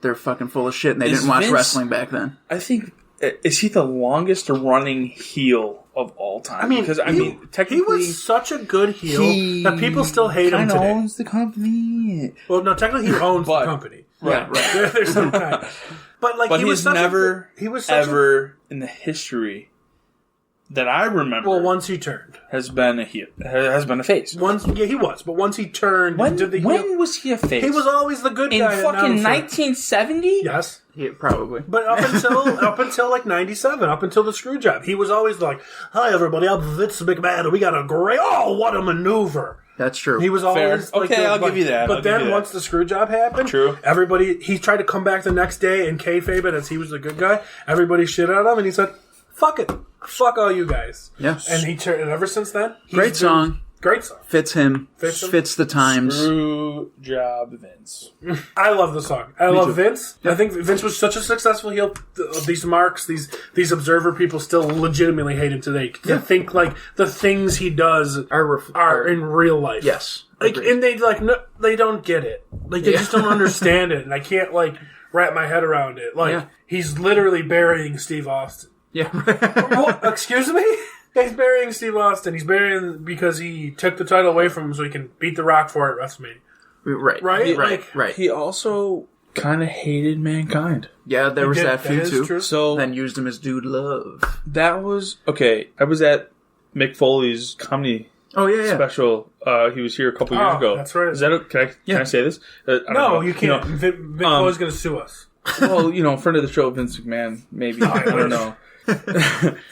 they're fucking full of shit and they Is didn't watch Vince- wrestling back then. is he the longest running heel of all time? Because technically he was such a good heel that people still hate him kind of today. owns the company. Well, no, technically he owns But- the company. Right, right. There's some kind. But like, But he was he's such never, he was such ever in the history that I remember well, once he turned, has been a heel, has been a face. he was. But once he turned, When, and did the heel, when was he a face? he was always the good in guy. fucking announcer. 1970. Yes. Yeah, probably. But up until like 97, up until the screw job, he was always like, "Hi everybody, I'm Vince McMahon, and we got a great what a maneuver." That's true. He was always Fair. like, Okay, I'll give you that. But I'll give then you that. once the screw job happened, True. he tried to come back the next day and kayfabe it as he was the good guy. Everybody shit on him, and he said, "Fuck it, fuck all you guys." Yeah. And he turned. And ever since then, he's Great been- song. Great song. Fits him. Fits him. Fits the times. Screw job, Vince. I love the song. I love too. Vince. I think Vince was such a successful heel. These marks, these observer people still legitimately hate him today. To think like the things he does Are are in real life. Yes. Like, and they don't get it. Like, they just don't understand it, and I can't wrap my head around it. Like, he's literally burying Steve Austin. Yeah. What? Excuse me? He's burying Steve Austin. He's burying because he took the title away from him so he can beat The Rock for it at WrestleMania. Right. He also kind of hated Mankind. Yeah, there was that feud too. True. So then used him as Dude Love. that was okay. I was at Mick Foley's comedy special. He was here a couple years ago. That's right. Is that can I say this? I don't know. You can't. Mick Foley's going to sue us. Well, friend of the show, Vince McMahon. Maybe I don't know.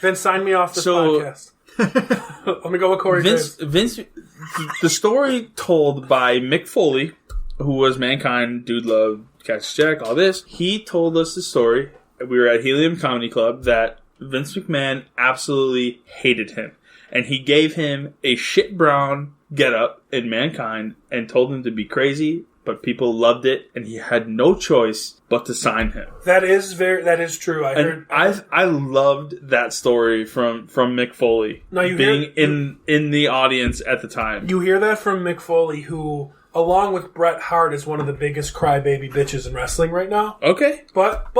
Vince, sign me off this podcast. Let me go with Corey Graves. Vince, the story told by Mick Foley, who was Mankind, Dude Love, Cactus Jack, all this. He told us the story. We were at Helium Comedy Club that Vince McMahon absolutely hated him. And he gave him a shit brown getup in Mankind and told him to be crazy, but people loved it, and he had no choice but to sign him. That is true. I loved that story from Mick Foley. Now in the audience at the time. You hear that from Mick Foley, who, along with Bret Hart, is one of the biggest crybaby bitches in wrestling right now. Okay. But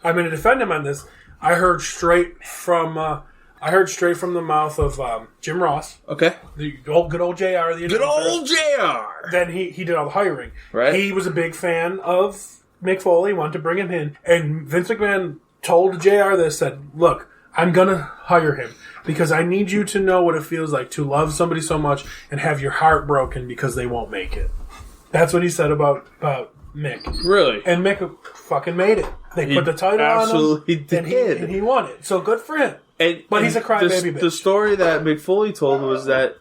I'm going to defend him on this. I heard straight from the mouth of Jim Ross. Okay. The good old JR. Good old JR. Then he did all the hiring. Right. He was a big fan of Mick Foley, wanted to bring him in. And Vince McMahon told JR this, said, look, I'm going to hire him because I need you to know what it feels like to love somebody so much and have your heart broken because they won't make it. That's what he said about Mick. Really? And Mick fucking made it. They put the title on him. Absolutely did. And he won it. So good for him. But he's a crybaby bitch. The story that Mick Foley told was that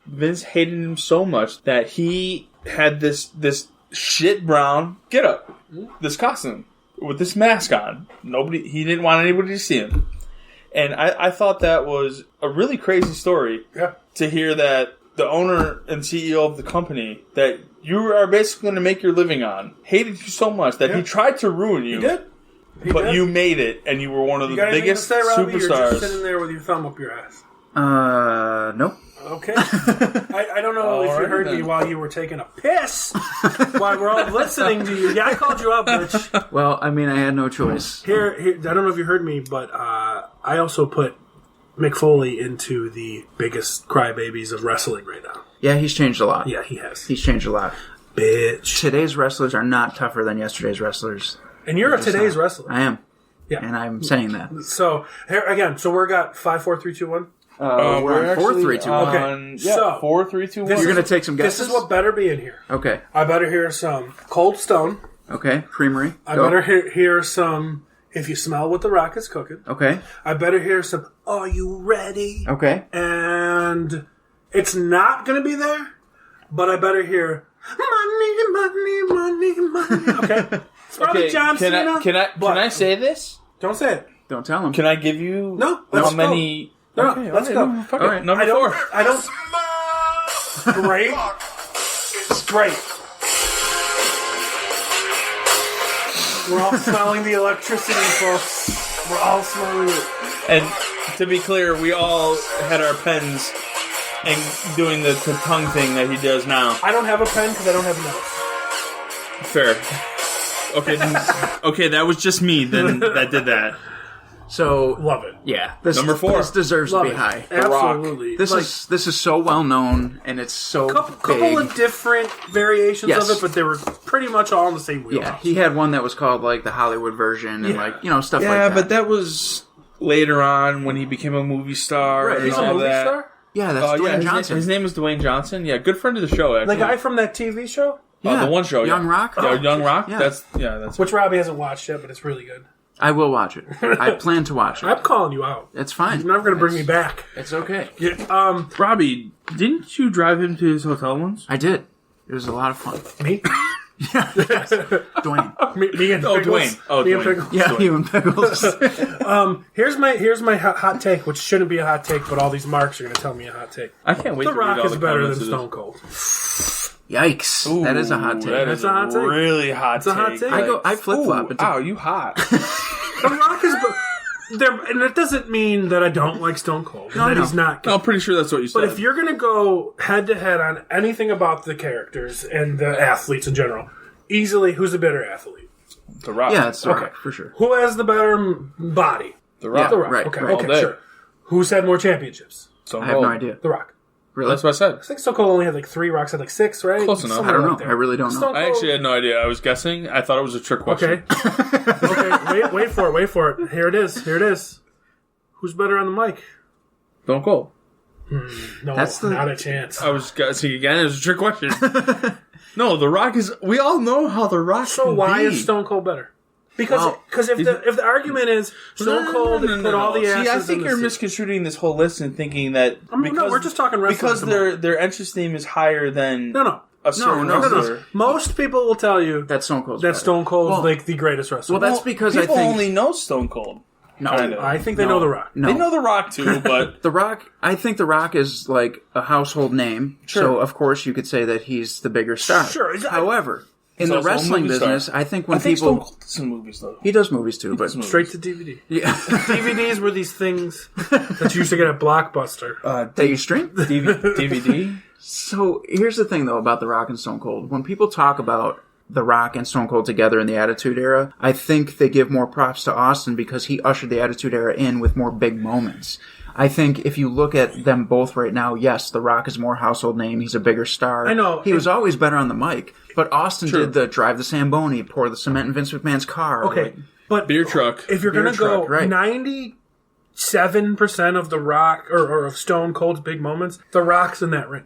Vince hated him so much that he had this shit brown getup, this costume with this mask on. He didn't want anybody to see him, and I thought that was a really crazy story. Yeah. To hear that the owner and CEO of the company that you are basically going to make your living on hated you so much that he tried to ruin you. He did. But you made it, and you were one of the biggest superstars. You're just sitting there with your thumb up your ass. No. Okay. I don't know if you heard me while you were taking a piss while we're all listening to you. Yeah, I called you out, bitch. Well, I mean, I had no choice. Here, I don't know if you heard me, but I also put Mick Foley into the biggest crybabies of wrestling right now. Yeah, he's changed a lot. Yeah, he has. He's changed a lot. Bitch. Today's wrestlers are not tougher than yesterday's wrestlers. And you're a today's wrestler. I am. Yeah. And I'm saying that. So, here again, we're got 5, 4, 3, 2, 1. We're on 4, 3, 2, 1. Okay. So 4, 3, 2, 1. You're going to take some guesses? This is what better be in here. Okay. I better hear some Cold Stone. Okay. Creamery. I better hear some If You Smell What the Rock Is Cooking. Okay. I better hear some Are You Ready? Okay. And it's not going to be there, but I better hear Money, Money, Money, Money. Okay. It's probably John Cena. Can I say this? Don't say it. Don't tell him. Can I give you let's how many? No, okay, let's go. Fuck all it. right. Number 4. I don't. Great. Great. We're all smelling the electricity, folks. We're all smelling it. And to be clear, we all had our pens and doing the tongue thing that he does now. I don't have a pen because I don't have notes. Fair. Okay, that was just me then that did that. So Love it. yeah, this Number 4. This deserves Love to be it. high. Absolutely. This is so well known and it's so couple big. of different variations Yes. of it, but they were pretty much all in the same wheelhouse. Yeah, he had one that was called like the Hollywood version and stuff like Yeah, that. but that was later on when he became a movie star. Right, and He's a all movie that. star? yeah, that's Dwayne Johnson. His name is Dwayne Johnson. Yeah, good friend of the show. Actually, The guy from that TV show? Yeah. the one show, Young Rock? Yeah, Young Rock. Yeah. That's Which Robbie hasn't watched yet, but it's really good. I will watch it. I plan to watch it. I'm calling you out. It's fine. You're never going to bring me back. It's okay. Yeah, Robbie. Didn't you drive him to his hotel once? I did. It was a lot of fun. me? Dwayne. Me and Pickles. Dwayne. Oh, Me and Dwayne. Pickles. Yeah, you and Pickles. Here's my hot take, which shouldn't be a hot take, but all these marks are going to tell me a hot take. I can't wait The to read Rock all is the better comments than of Stone Cold. Yikes. That is a hot take. That is a hot take. really hot It's a hot take. I flip flop. Wow, you hot. The Rock is And it doesn't mean that I don't like Stone Cold. And that he's not good. I'm pretty sure that's what you said. But if you're going to go head-to-head on anything about the characters and the athletes in general, easily, who's the better athlete? The Rock. Yeah, it's The Rock, for sure. Who has the better body? The Rock. Yeah, The Rock. right, Okay, right. okay, All day. sure. Who's had more championships? Stone I have Cold. no idea. The Rock. Really? That's what I said. I think Stone Cold only had like 3, Rock's had like 6, right? Close enough. Somewhere I don't know. right there. I really don't know. Stone I Cold- actually had no idea. I was guessing. I thought it was a trick question. Okay. Okay, wait for it. Here it is. Who's better on the mic? Stone Cold. No, That's the- not a chance. I was guessing again. It was a trick question. No, The Rock is... We all know how The Rock So can why be. is Stone Cold better? Because Well, if the argument is Stone Cold put all the asses See, I in think the you're seat. misconstruing this whole list and thinking that... No, we're just talking wrestling Because at the moment. their entrance theme is higher than No. a certain wrestler. Most people will tell you That's Stone Cold's that better. Stone Cold's Well- like the greatest wrestler. Well, that's because I People think... only know Stone Cold. no, kinda. I think they know The Rock. no. They know The Rock too, but... The Rock, I think The Rock is like a household name. Sure. So, of course, you could say that he's the bigger star. Sure. However, in the also a wrestling movie star. business, I think when I think people... Stone Cold does in movies, though. He does movies too, but... Straight to DVD. Yeah. DVDs were these things that you used to get at Blockbuster. that you stream? DVD? So, here's the thing, though, about The Rock and Stone Cold. When people talk about The Rock and Stone Cold together in the Attitude Era, I think they give more props to Austin because he ushered the Attitude Era in with more big moments. I think if you look at them both right now, yes, The Rock is more household name. He's a bigger star. I know. He was always better on the mic. But Austin True. did the drive the Zamboni, pour the cement in Vince McMahon's car. Okay, like- but Beer truck. if you're Beer going to go truck, right. 97% of The Rock or of Stone Cold's big moments, The Rock's in that ring.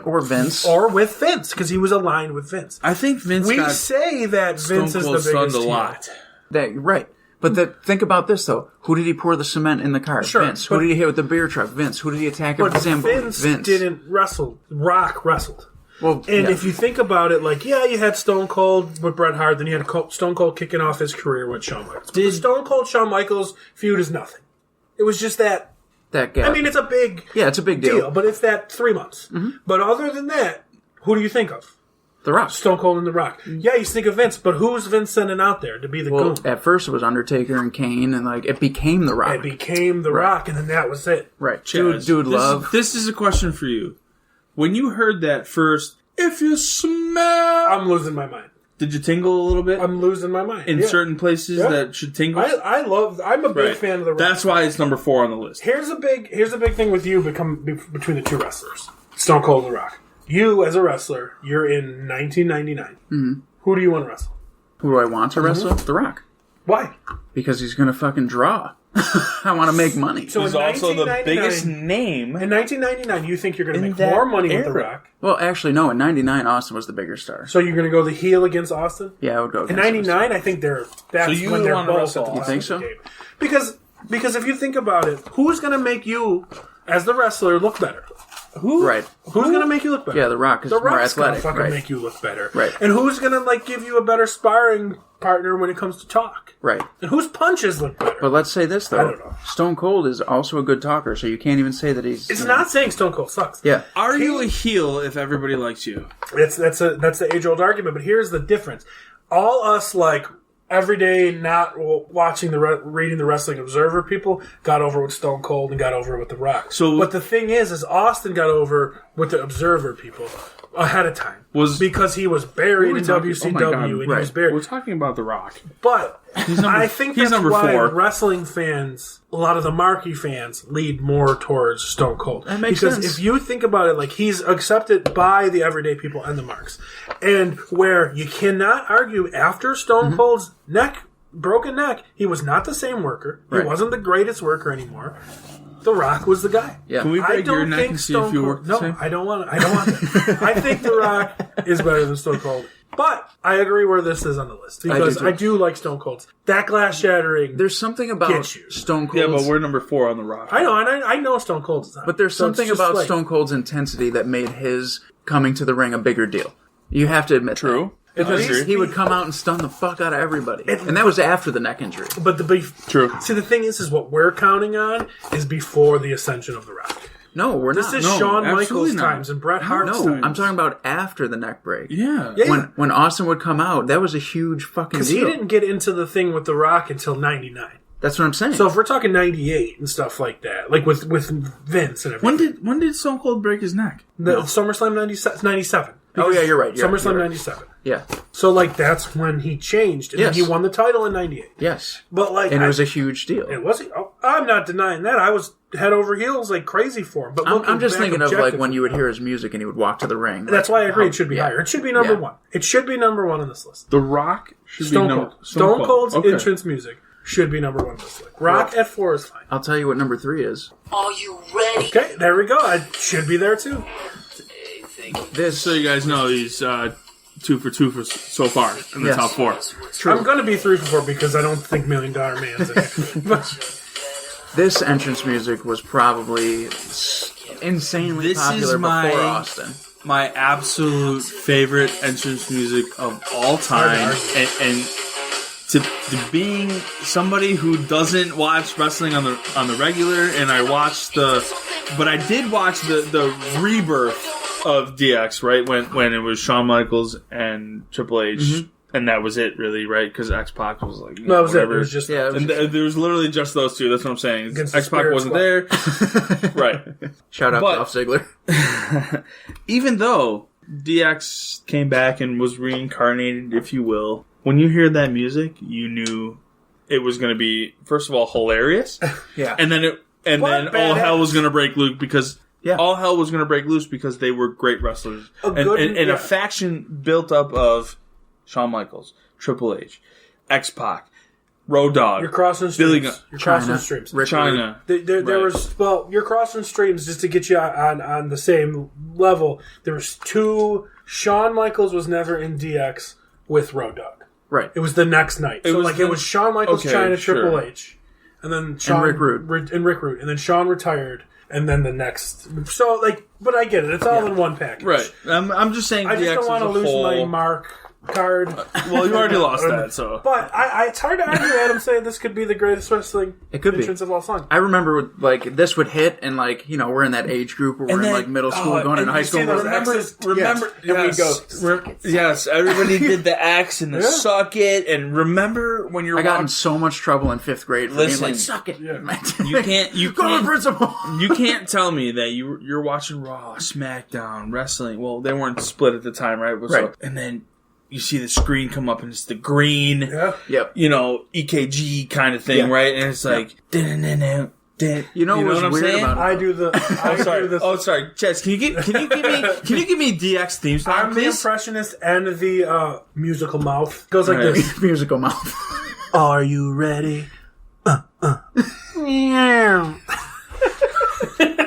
or Vince. Or with Vince, because he was aligned with Vince. I think Vince We got say that Stone Vince is Cold the biggest stunned a heel. lot. Right. But think about this, though. Who did he pour the cement in the car? Sure, Vince. Who but- did he hit with the beer truck? Vince. Who did he attack with But the Zamboni? Vince didn't wrestle. Rock wrestled. Well, And yeah. if you think about it, like, yeah, you had Stone Cold with Bret Hart, then you had Stone Cold kicking off his career with Shawn Michaels. But the Stone Cold Shawn Michaels feud is nothing. It was just that. that gap. I mean, it's a big yeah, it's a big deal. but it's that 3 months. Mm-hmm. But other than that, who do you think of? The Rock. Stone Cold and The Rock. Yeah, you think of Vince, but who's Vince sending out there to be the Well, goon? at first it was Undertaker and Kane, and like it became The Rock. It became The Rock, and then that was it. Right. Chaz, Dude, love. This is a question for you. When you heard that first, if you smell... I'm losing my mind. Did you tingle a little bit? I'm losing my mind. in Yeah. certain places Yeah. that should tingle? I'm a big Right. fan of The Rock. That's why it's number 4 on the list. Here's a big thing with you between the two wrestlers, Stone Cold and The Rock. You, as a wrestler, you're in 1999. Mm-hmm. Who do you want to wrestle? Who do I want to wrestle? Mm-hmm. The Rock. Why? Because he's gonna fucking draw. I want to make money. So He's in also the 1999 biggest name. In 1999, you think you're going to In make that more money with The era. Rock. Well, actually, no. In '99, Austin was the bigger star. So you're going to go the heel against Austin? Yeah, I would go. In against '99, I think that's So you when they're want to both wrestle at the top Austin. of the You think game. Because if you think about it, who's going to make you, as the wrestler, look better? Who? Right. Who's going to make you look better? Yeah, The Rock is The more Rock's going to athletic. fucking Right. make you look better. Right. And who's going to give you a better sparring partner when it comes to talk? Right. And whose punches look better? But let's say this I though: don't know. Stone Cold is also a good talker, so you can't even say that he's. It's not saying Stone Cold sucks. Yeah. Are you a heel if everybody likes you? That's the age old argument. But here's the difference: all us every day not watching reading the Wrestling Observer people got over with Stone Cold and got over with The Rock. So- but the thing is Austin got over with the Observer people ahead of time because he was buried in WCW and he right. was buried. We're talking about The Rock. But I think he's that's number why 4. wrestling fans, a lot of the marquee fans, lead more towards Stone Cold. That makes because sense. if you think about it, he's accepted by the everyday people and the marks. And where you cannot argue after Stone Cold's broken neck, he was not the same worker. Right. He wasn't the greatest worker anymore. The Rock was the guy. Yeah. Can we I break your don't neck think and see Stone if you Cold. work the No, same? I don't want that. I think The Rock is better than Stone Cold. But I agree where this is on the list because too. I do like Stone Cold's. That glass shattering. There's something about Get you. Stone Cold. Yeah, but we're number 4 on The Rock. I know, and I know Stone Cold's not. But there's So it's something just about Stone Cold's intensity that made his coming to the ring a bigger deal. You have to admit True. that. Because I agree. he would come out and stun the fuck out of everybody. And that was after the neck injury. But the beef. True. See, the thing is what we're counting on is before the ascension of The Rock. No, we're This not. is No, Shawn absolutely Michaels' not. times and Bret Hart's No, times. I'm talking about after the neck break. Yeah. Yeah. When Austin would come out, that was a huge fucking Because he deal. didn't get into the thing with The Rock until 99. That's what I'm saying. So if we're talking 98 and stuff like that, like with Vince and everything. When did Stone Cold break his neck? SummerSlam 97. Oh, yeah, you're right. SummerSlam you're right. 97. Yeah. So, like, that's when he changed. And then he won the title in 98. Yes. But, like... And it was a huge deal. It was... Oh, I'm not denying that. I was head over heels, like, crazy for him. But I'm just thinking of, like, when you would hear his music and he would walk to the ring. That's why I agree it should be higher. It should be number one. It should be number one on this list. The Rock should Stone be Cold. Stone Stone Cold's Okay. entrance music should be number one on this list. Rock at 4 is fine. I'll tell you what number 3 is. Are you ready? Okay, there we go. It should be there, too. This. So you guys know he's 2 for 2 for so far in the top 4. True. I'm going to be 3 for 4 because I don't think $1 Million Man's in it. But This entrance music was probably insanely This popular is before Austin. my absolute favorite entrance music of all time, and to being somebody who doesn't watch wrestling on the regular, and but I did watch the rebirth of DX, right, when it was Shawn Michaels and Triple H, and that was it, really, right? Because X-Pac was like, no, it was whatever. it. It was just... There was literally just those two. That's what I'm saying. Against X-Pac the wasn't Spirit there, right? Shout out But- to Dolph Ziggler. Even though DX came back and was reincarnated, if you will, when you hear that music, you knew it was going to be, first of all, hilarious, Yeah. and then all badass. hell was going to break loose because Yeah. all hell was going to break loose because they were great wrestlers, and yeah. a faction built up of Shawn Michaels, Triple H, X-Pac, Road Dogg, You're crossing Billy streams. Gunn, You're China, crossing streams. Rick China. There Right. was, well, you're crossing streams just to get you on the same level. There was 2. Shawn Michaels was never in DX with Road Dogg. Right. It was the next night. So, was it was Shawn Michaels, Okay, China, sure. Triple H. And then Shawn... Rick Rude. And Rick Rude. And then Shawn retired. And then the next... So, like... But I get it. It's all in one package. Right. I'm just saying I just DX don't want to as a lose whole, my mark card. Well, you already lost that, so. But it's hard to argue Adam saying this could be the greatest wrestling It could be. entrance of all time. I remember, like, this would hit, and, like, you know, we're in that age group where we're And in, then- like, middle school, going into high school. see those Remember, X's? remember, Yes. and we go. Yes, everybody did the X and the suck it, and remember when you're I got in watching. so much trouble in 5th grade for Listen, being like, suck it. You can't, Go to principal. you can't tell me that you're watching Raw, SmackDown, wrestling. Well, they weren't split at the time, right? Right. And then you see the screen come up, and it's the green, Yeah. Yep. you know, EKG kind of thing, Yeah. right? And it's like, You know what was what I'm weird saying? about it? I do the... I do Sorry. this. Oh, sorry, Chess. Can you give me DX theme song, I'm the please? impressionist and the musical mouth. Goes like Right. this. Musical mouth. Are you ready?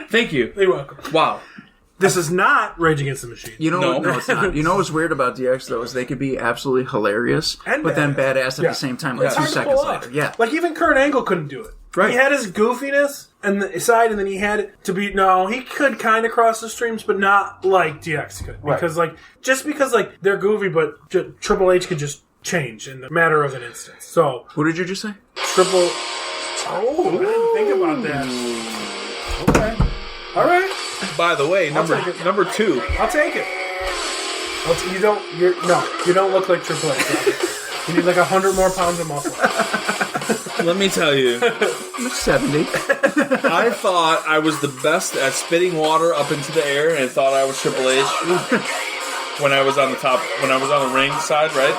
Thank you. You're welcome. Wow. This is not Rage Against the Machine. You know, No. no, it's not. You know what's weird about DX though is they could be absolutely hilarious, And but then badass. badass at Yeah. the same time, like Yeah. two Hard to seconds pull off. later. Yeah, Like even Kurt Angle couldn't do it. Right. He had his goofiness and the side, and then he had it to be. No, he could kind of cross the streams, but not like DX could. Because just because they're goofy, but Triple H could just change in the matter of an instant. So What did you just say? Triple. Oh, I didn't think about that. Okay. All right. By the way, take it. number 2. I'll take it. You don't look like Triple H. Robbie. You need like 100 more pounds of muscle. Let me tell you, I'm 70. I thought I was the best at spitting water up into the air, and I thought I was Triple H when I was on the top, when I was on the ring side, right?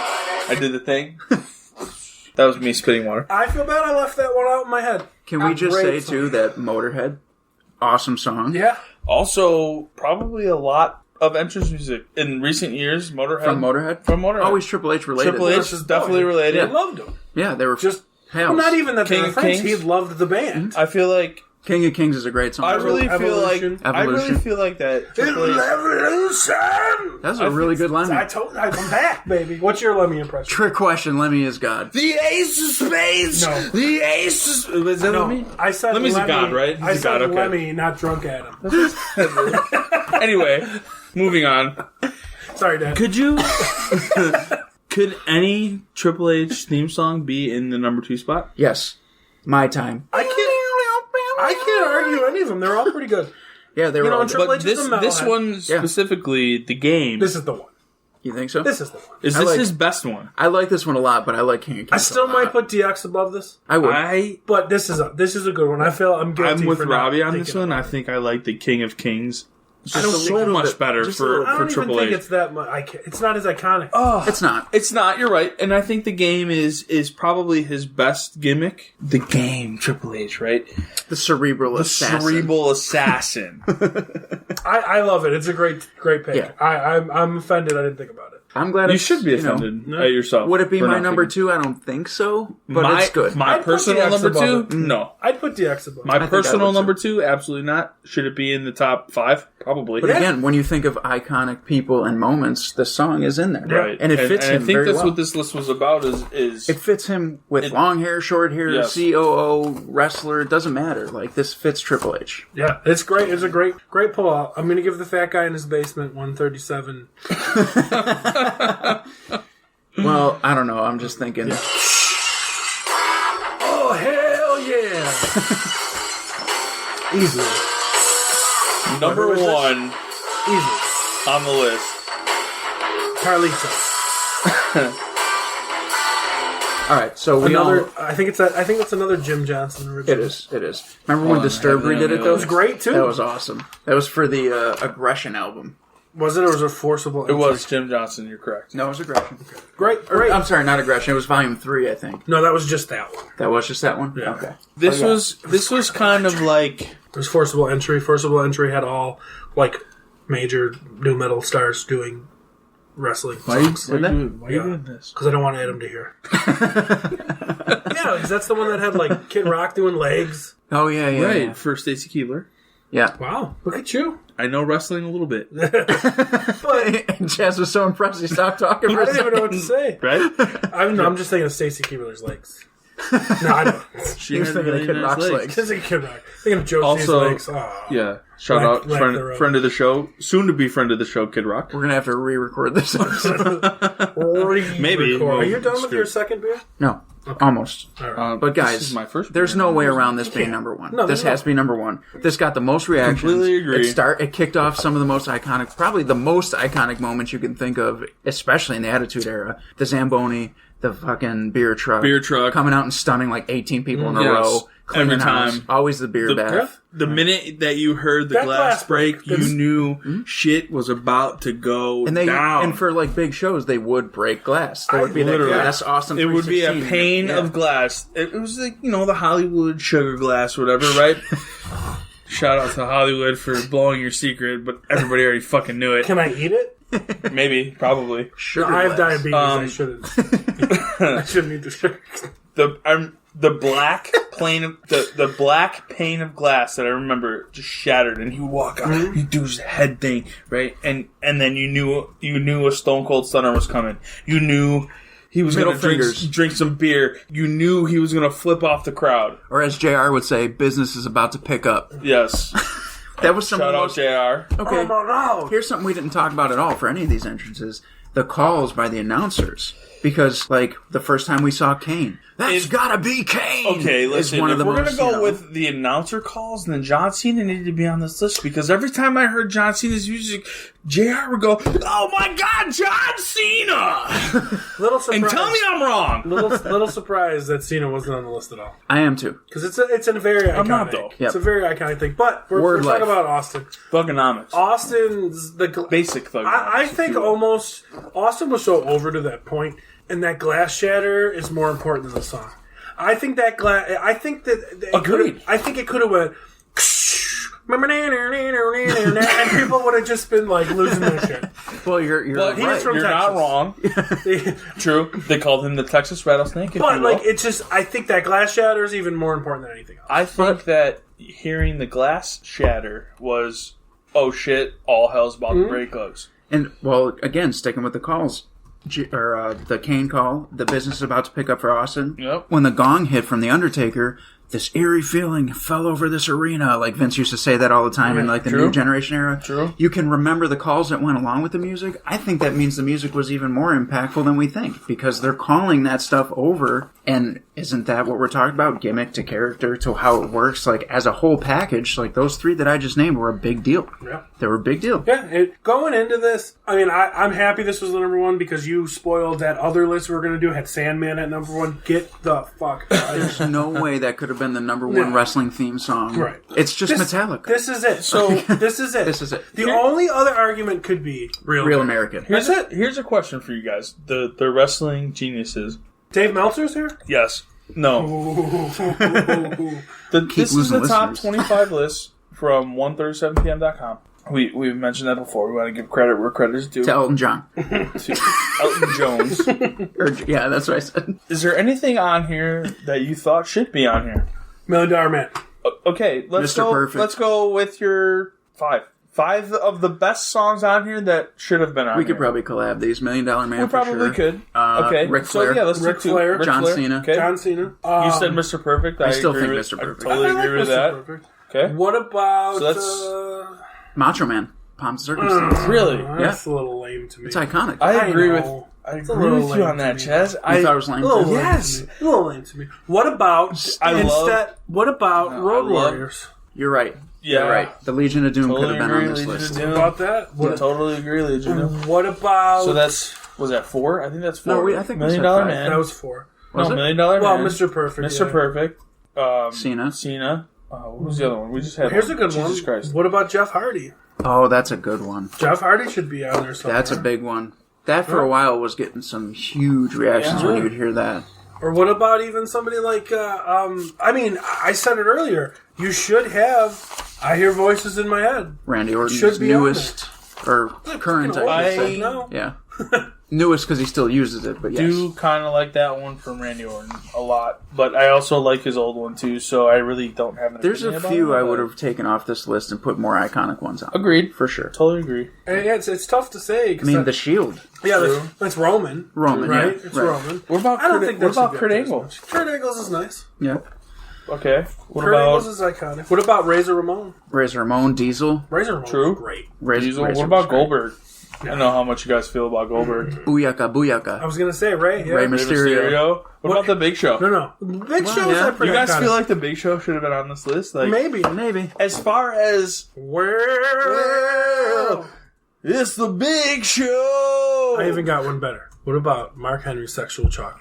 I did the thing. That was me spitting water. I feel bad I left that one out in my head. Can we just Great say too that Motorhead, awesome song. Yeah. Also, probably a lot of entrance music in recent years. Motorhead. From Motorhead. From Motorhead. Always Triple H related. Triple H is definitely related. He loved him. Yeah, they were Just hell. well, not even that they King were of friends. Kings? He loved the band. I feel like King of Kings is a great song. I really feel like Evolution. that. Triple H, Evolution. That's a really good line. I'm back, baby. What's your Lemmy impression? Trick question. Lemmy is God. the Ace of Spades. No. The Ace of. Is that No, me? I said Lemmy's a Lemmy. god, right? He's I a said god, okay. Lemmy, not Drunk Adam. Anyway, moving on. Sorry, Dad. Could you? Could any Triple H theme song be in the number 2 spot? Yes, my time. I can't argue any of them. They're all pretty good. Yeah, they were. You know, all and Triple good. H But is a this metalhead. one specifically, the game. This is the one. You think so? This is the one. Is this his best one? I like this one a lot, but I like King of Kings. I still a lot. might put DX above this. I would. But this is a good one. I feel I'm guilty. I'm with for Robbie not on this thinking one. about I think I like the King of Kings. I don't so think much that- better just for I don't even Triple think H. it's that much. It's not as iconic. Oh, It's not. It's not. You're right. And I think the game is probably his best gimmick. The game, Triple H, right? The cerebral assassin. Cerebral assassin. I love it. It's a great pick. Yeah. I'm offended. I didn't think about it. I'm glad You it's, should be you know, offended at yourself. Would it be for my not number thinking. 2? I don't think so, but it's good. My I'd put personal DX number above 2? it. No. I'd put DX above. My think I personal would, too. number 2? Absolutely not. Should it be in the top 5? Probably. But again, when you think of iconic people and moments, the song is in there. Right. And it fits him I think very that's well. what this list was about is It fits him with long hair, short hair, Yes. COO, wrestler. It doesn't matter. Like, this fits Triple H. Yeah, it's great. It's a great pull out. I'm going to give the fat guy in his basement 137. Well, I don't know. I'm just thinking. Oh hell yeah! Easily, number What was this? 1 easily. on the list. Carlito. All right, so we Another. all. I think it's another Jim Johnson original. It is. It is. Remember when on, Disturbed I have it redid on it, the though? It was great too. That was awesome. That was for the Aggression album. Was it, or was it forcible? It was Jim Johnson, you're correct. No, it was Aggression. great. I'm sorry, not Aggression. It was Volume 3, I think. No, that was just that one. That was just that one? Yeah. Okay. This was kind of like There's forcible entry. Forcible entry had all like major new metal stars doing wrestling songs. Why are you doing this? Because I don't want Adam to hear. Yeah, because that's the one that had like Kid Rock doing legs. Oh, yeah, yeah. Right, Yeah. for Stacy Keibler. Yeah. Wow, look at you. I know wrestling a little bit. And Jazz was so impressed he stopped talking for I a didn't even know what to second. say. Right? I'm just thinking of Stacy Keibler's legs. No, I don't. She He was had thinking of really Kid nice Rock's legs. Just thinking of Kid Rock. Thinking of Josie's Also- legs. Oh. Yeah. Shout Lack out thereof. friend of the show, soon to be friend of the show, Kid Rock. We're going to have to re-record this episode. Maybe. Are you done with your second beer? No. Almost. But This guys, is my first there's beer. no way around this being number one. No, this there's has to be number one. This got the most reactions. Completely agree. It kicked off some of the most iconic, probably the most iconic moments you can think of, especially in the Attitude Era. The Zamboni, the fucking beer truck. Coming out and stunning like 18 people in a Yes. row. Cleaning Every house. time. Always the beer bath. The minute that you heard the That glass glass break, break, you that's- knew shit was about to go And down. and for like big shows, they would break glass. There would be that literally- glass Austin. It would be a 316. pane Yeah. of glass. It was like, the Hollywood sugar glass, whatever, right? Shout out to Hollywood for blowing your secret, but everybody already fucking knew it. Can I eat it? Maybe, probably. Sugar I have glass. diabetes. I shouldn't. I shouldn't eat the sugar. The black plane of the black pane of glass that I remember just shattered, and he would walk out, he'd do his head thing, right, and then you knew a Stone Cold Stunner was coming. You knew he was going to drink some beer. You knew he was going to flip off the crowd. Or as JR would say, business is about to pick up. Yes. That was some Shout of the out most... JR. Okay, no. here's something we didn't talk about at all for any of these entrances. The calls by the announcers. Because, like, the first time we saw Kane, that's gotta be Kane! Okay, is listen, one if of the we're most, going to go with the announcer calls, then John Cena needed to be on this list, because every time I heard John Cena's music, JR would go, oh my god, John Cena! Little surprise. And tell me I'm wrong! Little surprised that Cena wasn't on the list at all. I am too. Because it's a very iconic. I'm not, though. Yep. It's a very iconic thing. But we're Word talking life. about Austin. Thugonomics. Austin's Basic thugonomics. I think almost Austin was so over to that point, and that glass shatter is more important than the song. I think that glass. I think that it Agreed. I think it could have went. And people would have just been like losing their shit. Well, you're But right. from you're not Texas. wrong. True. They called him the Texas Rattlesnake. If But you will. like, it's just. I think that glass shatter is even more important than anything else. I think that hearing the glass shatter was, oh shit, all hell's about to break loose. And, well, again, sticking with the calls. The Kane call, the business is about to pick up for Austin. Yep. When the gong hit from The Undertaker, this eerie feeling fell over this arena. Like Vince used to say that all the time in like the True. New Generation era. True. You can remember the calls that went along with the music. I think that means the music was even more impactful than we think, because they're calling that stuff over And isn't that what we're talking about? Gimmick to character to how it works, like as a whole package. Like those three that I just named were a big deal. Yeah. They were a big deal. Yeah, going into this, I mean, I'm happy this was the number one because you spoiled that other list we were going to do. Had Sandman at number one. Get the fuck out. There's no way that could have been the number one wrestling theme song. Right. It's just Metallica. This is it. So this is it. This is it. The only other argument could be Real American. Here's a question for you guys. The wrestling geniuses. Dave Meltzer's here? Yes. No. This is the top 25 list from 137pm.com. We've mentioned that before. We want to give credit where credit is due. To Elton John. To Elton Jones. Yeah, that's what I said. Is there anything on here that you thought should be on here? $1 Million Man. Okay, let's Mr. go. Perfect. Let's go with your 5. 5 of the best songs on here that should have been on. We could probably collab these. $1 Million Man. We probably could. Okay, Ric Flair. So yeah, let's Ric do Flair. Ric John Flair. Cena. Okay. John Cena. You said Mr. Perfect. I still think agree Mr. Perfect. I totally I like agree with Mr. that. Perfect. Okay. What about... So Macho Man. Pomp and Circumstance. Really? That's a little lame to me. It's iconic. I agree with know. I It's a agree little with you lame on that, to me. Chaz. You thought it was lame? A little too? lame Yes. to me. A little lame to me. What about What about Road Warriors? You're right. Yeah. You're right. The Legion of Doom Totally could have been on agree, this Legion list. of Doom. What about that? I totally agree, Legion. What about... So was that 4? I think that's 4. No, I think we $1 said Million 5. Man. That was 4. Was no, it? $1 Million Well, Man. Mr. Perfect. Mr. yeah. Perfect. Cena. Cena. What was the other one? We just had Here's one. a good Jesus one. Christ. What about Jeff Hardy? Oh, that's a good one. Jeff Hardy should be on there somewhere. That's a big one. That for a while was getting some huge reactions when you'd hear that. Or what about even somebody like, I mean, I said it earlier. You should have I Hear Voices in My Head. Randy Orton's Should be on newest, or current, I should say. No. Yeah. Newest because he still uses it, but yes. Do kind of like that one from Randy Orton a lot, but I also like his old one too. So I really don't have an There's opinion a about few it, I but- would have taken off this list and put more iconic ones on. Agreed. For sure. Totally agree. And yeah, it's tough to say. I mean, The Shield. Yeah, that's Roman. Roman, right? yeah, It's right. Roman. What about I don't Kurt, think what that should about be Kurt up there as Angle? much. Kurt Angle's is nice. Yeah. Okay. What Kurt about Angle's is iconic. What about Razor Ramon? Razor Ramon, Diesel. Razor Ramon True. is great. Diesel? Razor What about was great. Goldberg? I don't know how much you guys feel about Goldberg. Booyaka, I booyaka. was going to say Ray. Yeah. Ray Rey Mysterio. Mysterio. What about the Big Show? No. Big Show's yeah. pretty You guys iconic. feel like the Big Show should have been on this list? Like, Maybe. Maybe. as far as Well, it's the Big Show. I even got one better. What about Mark Henry's Sexual Chocolate?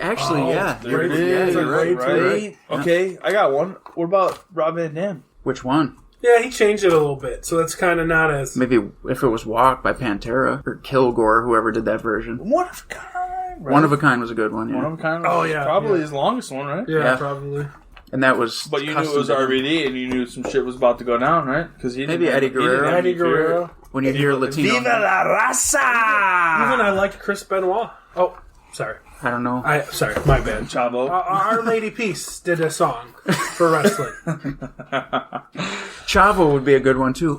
Actually, yeah. There it Right, is. yeah, You're right, right. Okay, I got one. What about Rob Van Dam? Which one? Yeah, he changed it a little bit, so that's kind of not as... Maybe if it was Walk by Pantera or Kilgore, whoever did that version. One of a kind. Right? One of a Kind was a good one, yeah. One of a kind. Oh, yeah, Probably yeah. his longest one, right? Yeah, Yeah. probably. And that was. But you knew it custom was to him. RVD, and you knew some shit was about to go down, right? Because he Maybe didn't have- Eddie he didn't Guerrero. have Eddie any fear. Guerrero. When you hear Latino. Viva la raza! Even I liked Chris Benoit. Oh, sorry. I don't know. Sorry, my bad. Chavo. Our Lady Peace did a song for wrestling. Chavo would be a good one, too.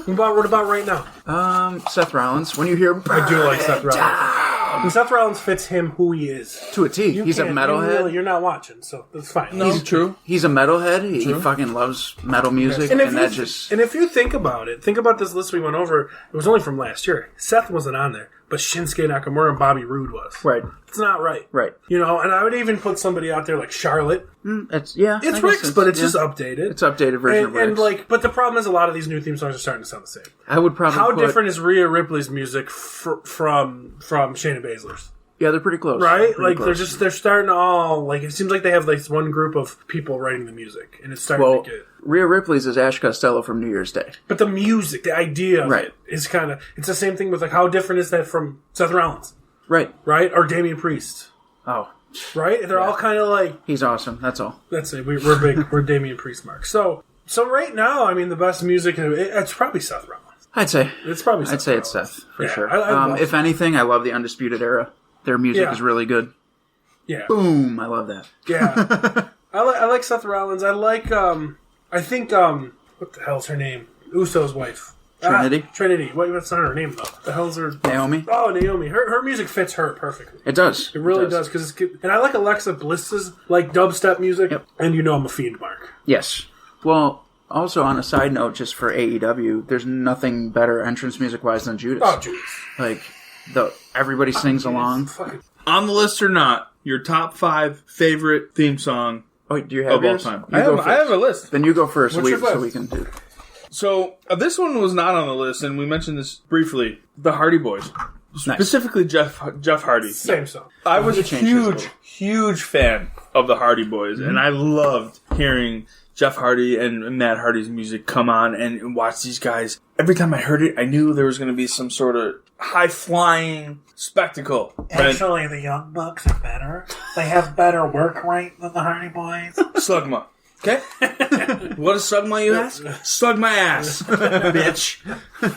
What about right now? Seth Rollins. When you hear. I do like Seth Rollins. And Seth Rollins fits him who he is. To a T. You He's a can't- metalhead. You're not watching, so that's fine. No, true. He's a metalhead. He fucking loves metal music. And And, that just. and if you think about it, think about this list we went over. It was only from last year. Seth wasn't on there, but Shinsuke Nakamura and Bobby Roode was. Right. It's not right. Right. You know, and I would even put somebody out there like Charlotte. It's, yeah. I It's guess Rick's, but it's yeah. just updated. It's updated version of and Rick's. but the problem is a lot of these new theme songs are starting to sound the same. I would probably How put, different is Rhea Ripley's music from Shayna Baszler's? Yeah, they're pretty close. Right? Pretty Like close. they're starting to all like it seems like they have like one group of people writing the music, and it's starting Well, to get. Rhea Ripley's is Ash Costello from New Year's Day. But the music, the idea of Right. it is kind of it's the same thing with like how different is that from Seth Rollins, Right. right? Or Damian Priest, Oh, right? They're all kind of like he's awesome. That's all. that's it. We're big. We're Damian Priest marks. So right now, I mean, the best music it's probably Seth Rollins. I'd say. It's probably Seth I'd say it's Rollins. Seth for Yeah, sure. I love- If anything, I love the Undisputed Era. Their music Yeah. is really good. Yeah. Boom! I love that. Yeah, I like Seth Rollins. I like I think what the hell's her name? Uso's wife, Trinity? Trinity. What's not her name though? The hell's her? Naomi. Oh, Naomi. Her music fits her perfectly. It does. It really does because it's good. And I like Alexa Bliss's like dubstep music. Yep. And you know I'm a fiend, Mark. Yes. Well, also on a side note, just for AEW, there's nothing better entrance music wise than Judas. Oh, Judas. Like everybody sings along. On the list or not, your top 5 favorite theme song Oh, do you have of all yours? time. You I go have first. a list. Then you go first, What's your so five? we can do. So this one was not on the list, and we mentioned this briefly. The Hardy Boys, specifically Jeff Hardy. Same song. I was a change this a huge fan of the Hardy Boys, and I loved hearing Jeff Hardy and Matt Hardy's music come on and watch these guys. Every time I heard it, I knew there was going to be some sort of high-flying spectacle. Actually, the Young Bucks are better. They have better work rate than the Hardy Boys. Slugma. Okay? What is Slugma, you ask? Slug my ass, bitch.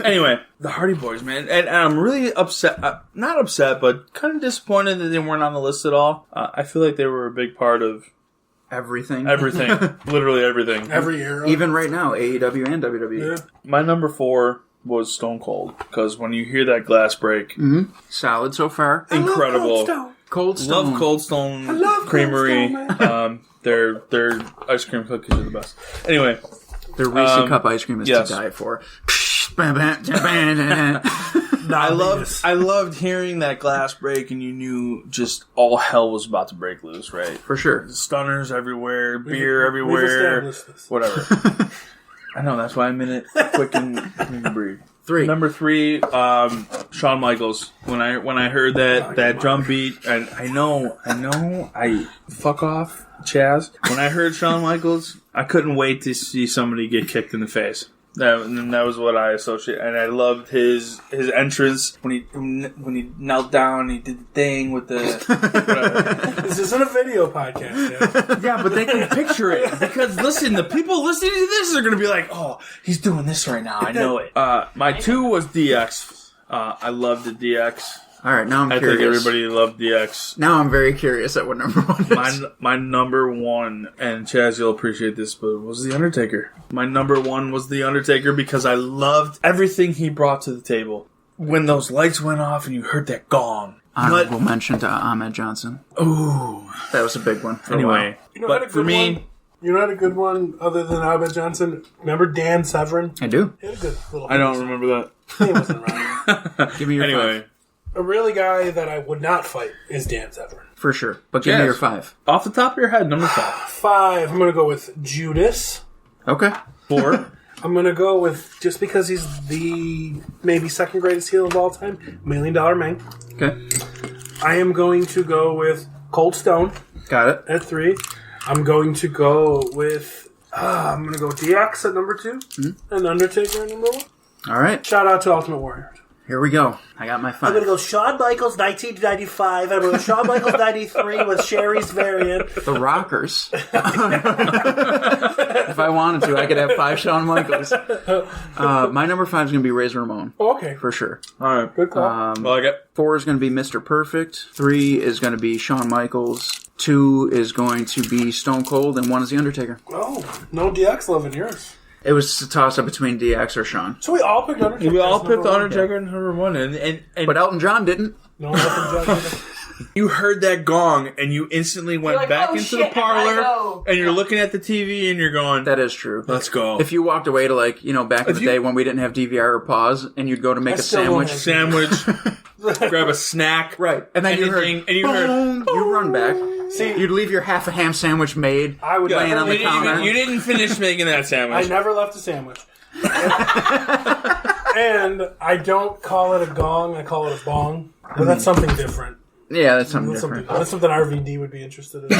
Anyway, the Hardy Boys, man. And I'm really upset. Not upset, but kind of disappointed that they weren't on the list at all. I feel like they were a big part of Everything. literally everything. Every year. Even right now, AEW and WWE. Yeah. My number 4 was Stone Cold, because when you hear that glass break, Solid so far. incredible. Cold Stone. Love Cold Stone love Creamery. Cold Stone, Their ice cream cookies are the best. Anyway, The Reese Cup ice cream is yes. to die for. I loved hearing that glass break, and you knew just all hell was about to break loose, right? For sure. Stunners everywhere, beer We've everywhere, established this. whatever. I know, that's why I'm in it quick and breathe. 3. Number 3, Shawn Michaels. When I heard that drum beat, and I know, I fuck off, Chaz. When I heard Shawn Michaels, I couldn't wait to see somebody get kicked in the face. That was what I associate, and I loved his entrance when he knelt down and he did the thing with the. This isn't a video podcast. Yeah, but they can picture it because listen, the people listening to this are going to be like, "Oh, he's doing this right now." I know it. My 2 was DX. I loved the DX. All right, now I'm I curious. think everybody loved DX. Now I'm very curious at what number 1 is. My number 1, and Chaz, you'll appreciate this, but was The Undertaker. My number 1 was The Undertaker because I loved everything he brought to the table. When those lights went off and you heard that gong. Honorable mention to Ahmed Johnson. Ooh. That was a big one. For a Anyway, You know, had a but for good me, one? You know, had a good one other than Ahmed Johnson. Remember Dan Severn? while. I do. He had a good little. I don't remember that. He wasn't around. Give me your Anyway, 5. A really guy that I would not fight is Dan Severn. For sure. But give me Yes. your 5. off the top of your head, number 5. 5. I'm going to go with Judas. Okay. 4. I'm going to go with, just because he's the maybe second greatest heel of all time, $1 Million Man. Okay. I am going to go with Cold Stone Got it. at 3. I'm going to go with DX at number 2 and Undertaker at number 1. All right. Shout out to Ultimate Warrior. Here we go. I got my 5. I'm going to go Shawn Michaels 1995. I'm going to go Shawn Michaels 93 with Sherry's variant. The Rockers. If I wanted to, I could have 5 Shawn Michaels. My number 5 is going to be Razor Ramon. Oh, okay. For sure. All right. Good call. Well, I got 4 is going to be Mr. Perfect. 3 is going to be Shawn Michaels. 2 is going to be Stone Cold. And 1 is The Undertaker. Oh, no DX love in yours. It was a toss-up between DX or Shawn. So we all picked Undertaker. we all as picked number 1. Undertaker in number 1, and But Elton John didn't. No, nothing judging. you heard that gong, and you instantly went You're like, back "Oh, into shit, the I gotta parlor, go." and you're looking at the TV, and you're going, That is true. "Let's go." If you walked away to, like, back in the day when we didn't have DVR or pause, and you'd go to make a still don't sandwich. have- Sandwich, grab a snack, Right. And then you heard, anything, and you heard. boom, you run back. See, You'd leave your half a ham sandwich made. I would laying never on the You didn't, counter. you didn't finish making that I sandwich. never left a sandwich. And I don't call it a gong, I call it a bong. But that's something different. Yeah, that's something That's different. something RVD would be interested in.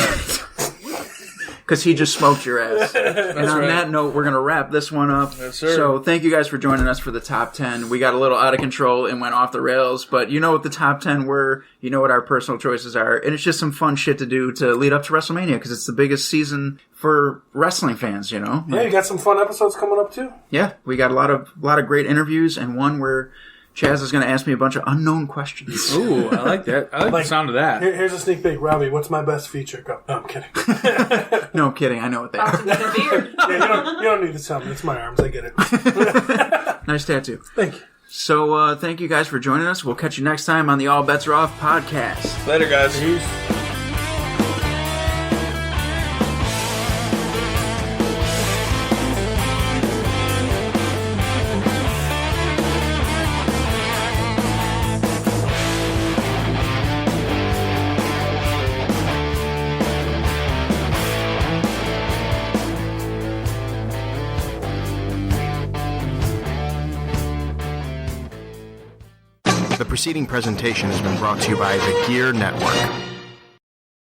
Because he just smoked your ass. And on right. that note, we're going to wrap this one up. Yes, sir. So thank you guys for joining us for the top 10. We got a little out of control and went off the rails, but you know what the top 10 were. You know what our personal choices are. And it's just some fun shit to do to lead up to WrestleMania because it's the biggest season for wrestling fans, you know? Yeah, you got some fun episodes coming up too. Yeah, we got a lot of great interviews and one where Chaz is going to ask me a bunch of unknown questions. Ooh, I like that. I like the sound of that. Here's a sneak peek. Robbie, what's my best feature? Go. No, I'm kidding. No, I'm kidding. I know what they are. The beard. Yeah, you don't need to tell me. It's my arms. I get it. Nice tattoo. Thank you. So thank you guys for joining us. We'll catch you next time on the All Bets Are Off podcast. Later, guys. Peace. preceding presentation has been brought to you by the Gear Network.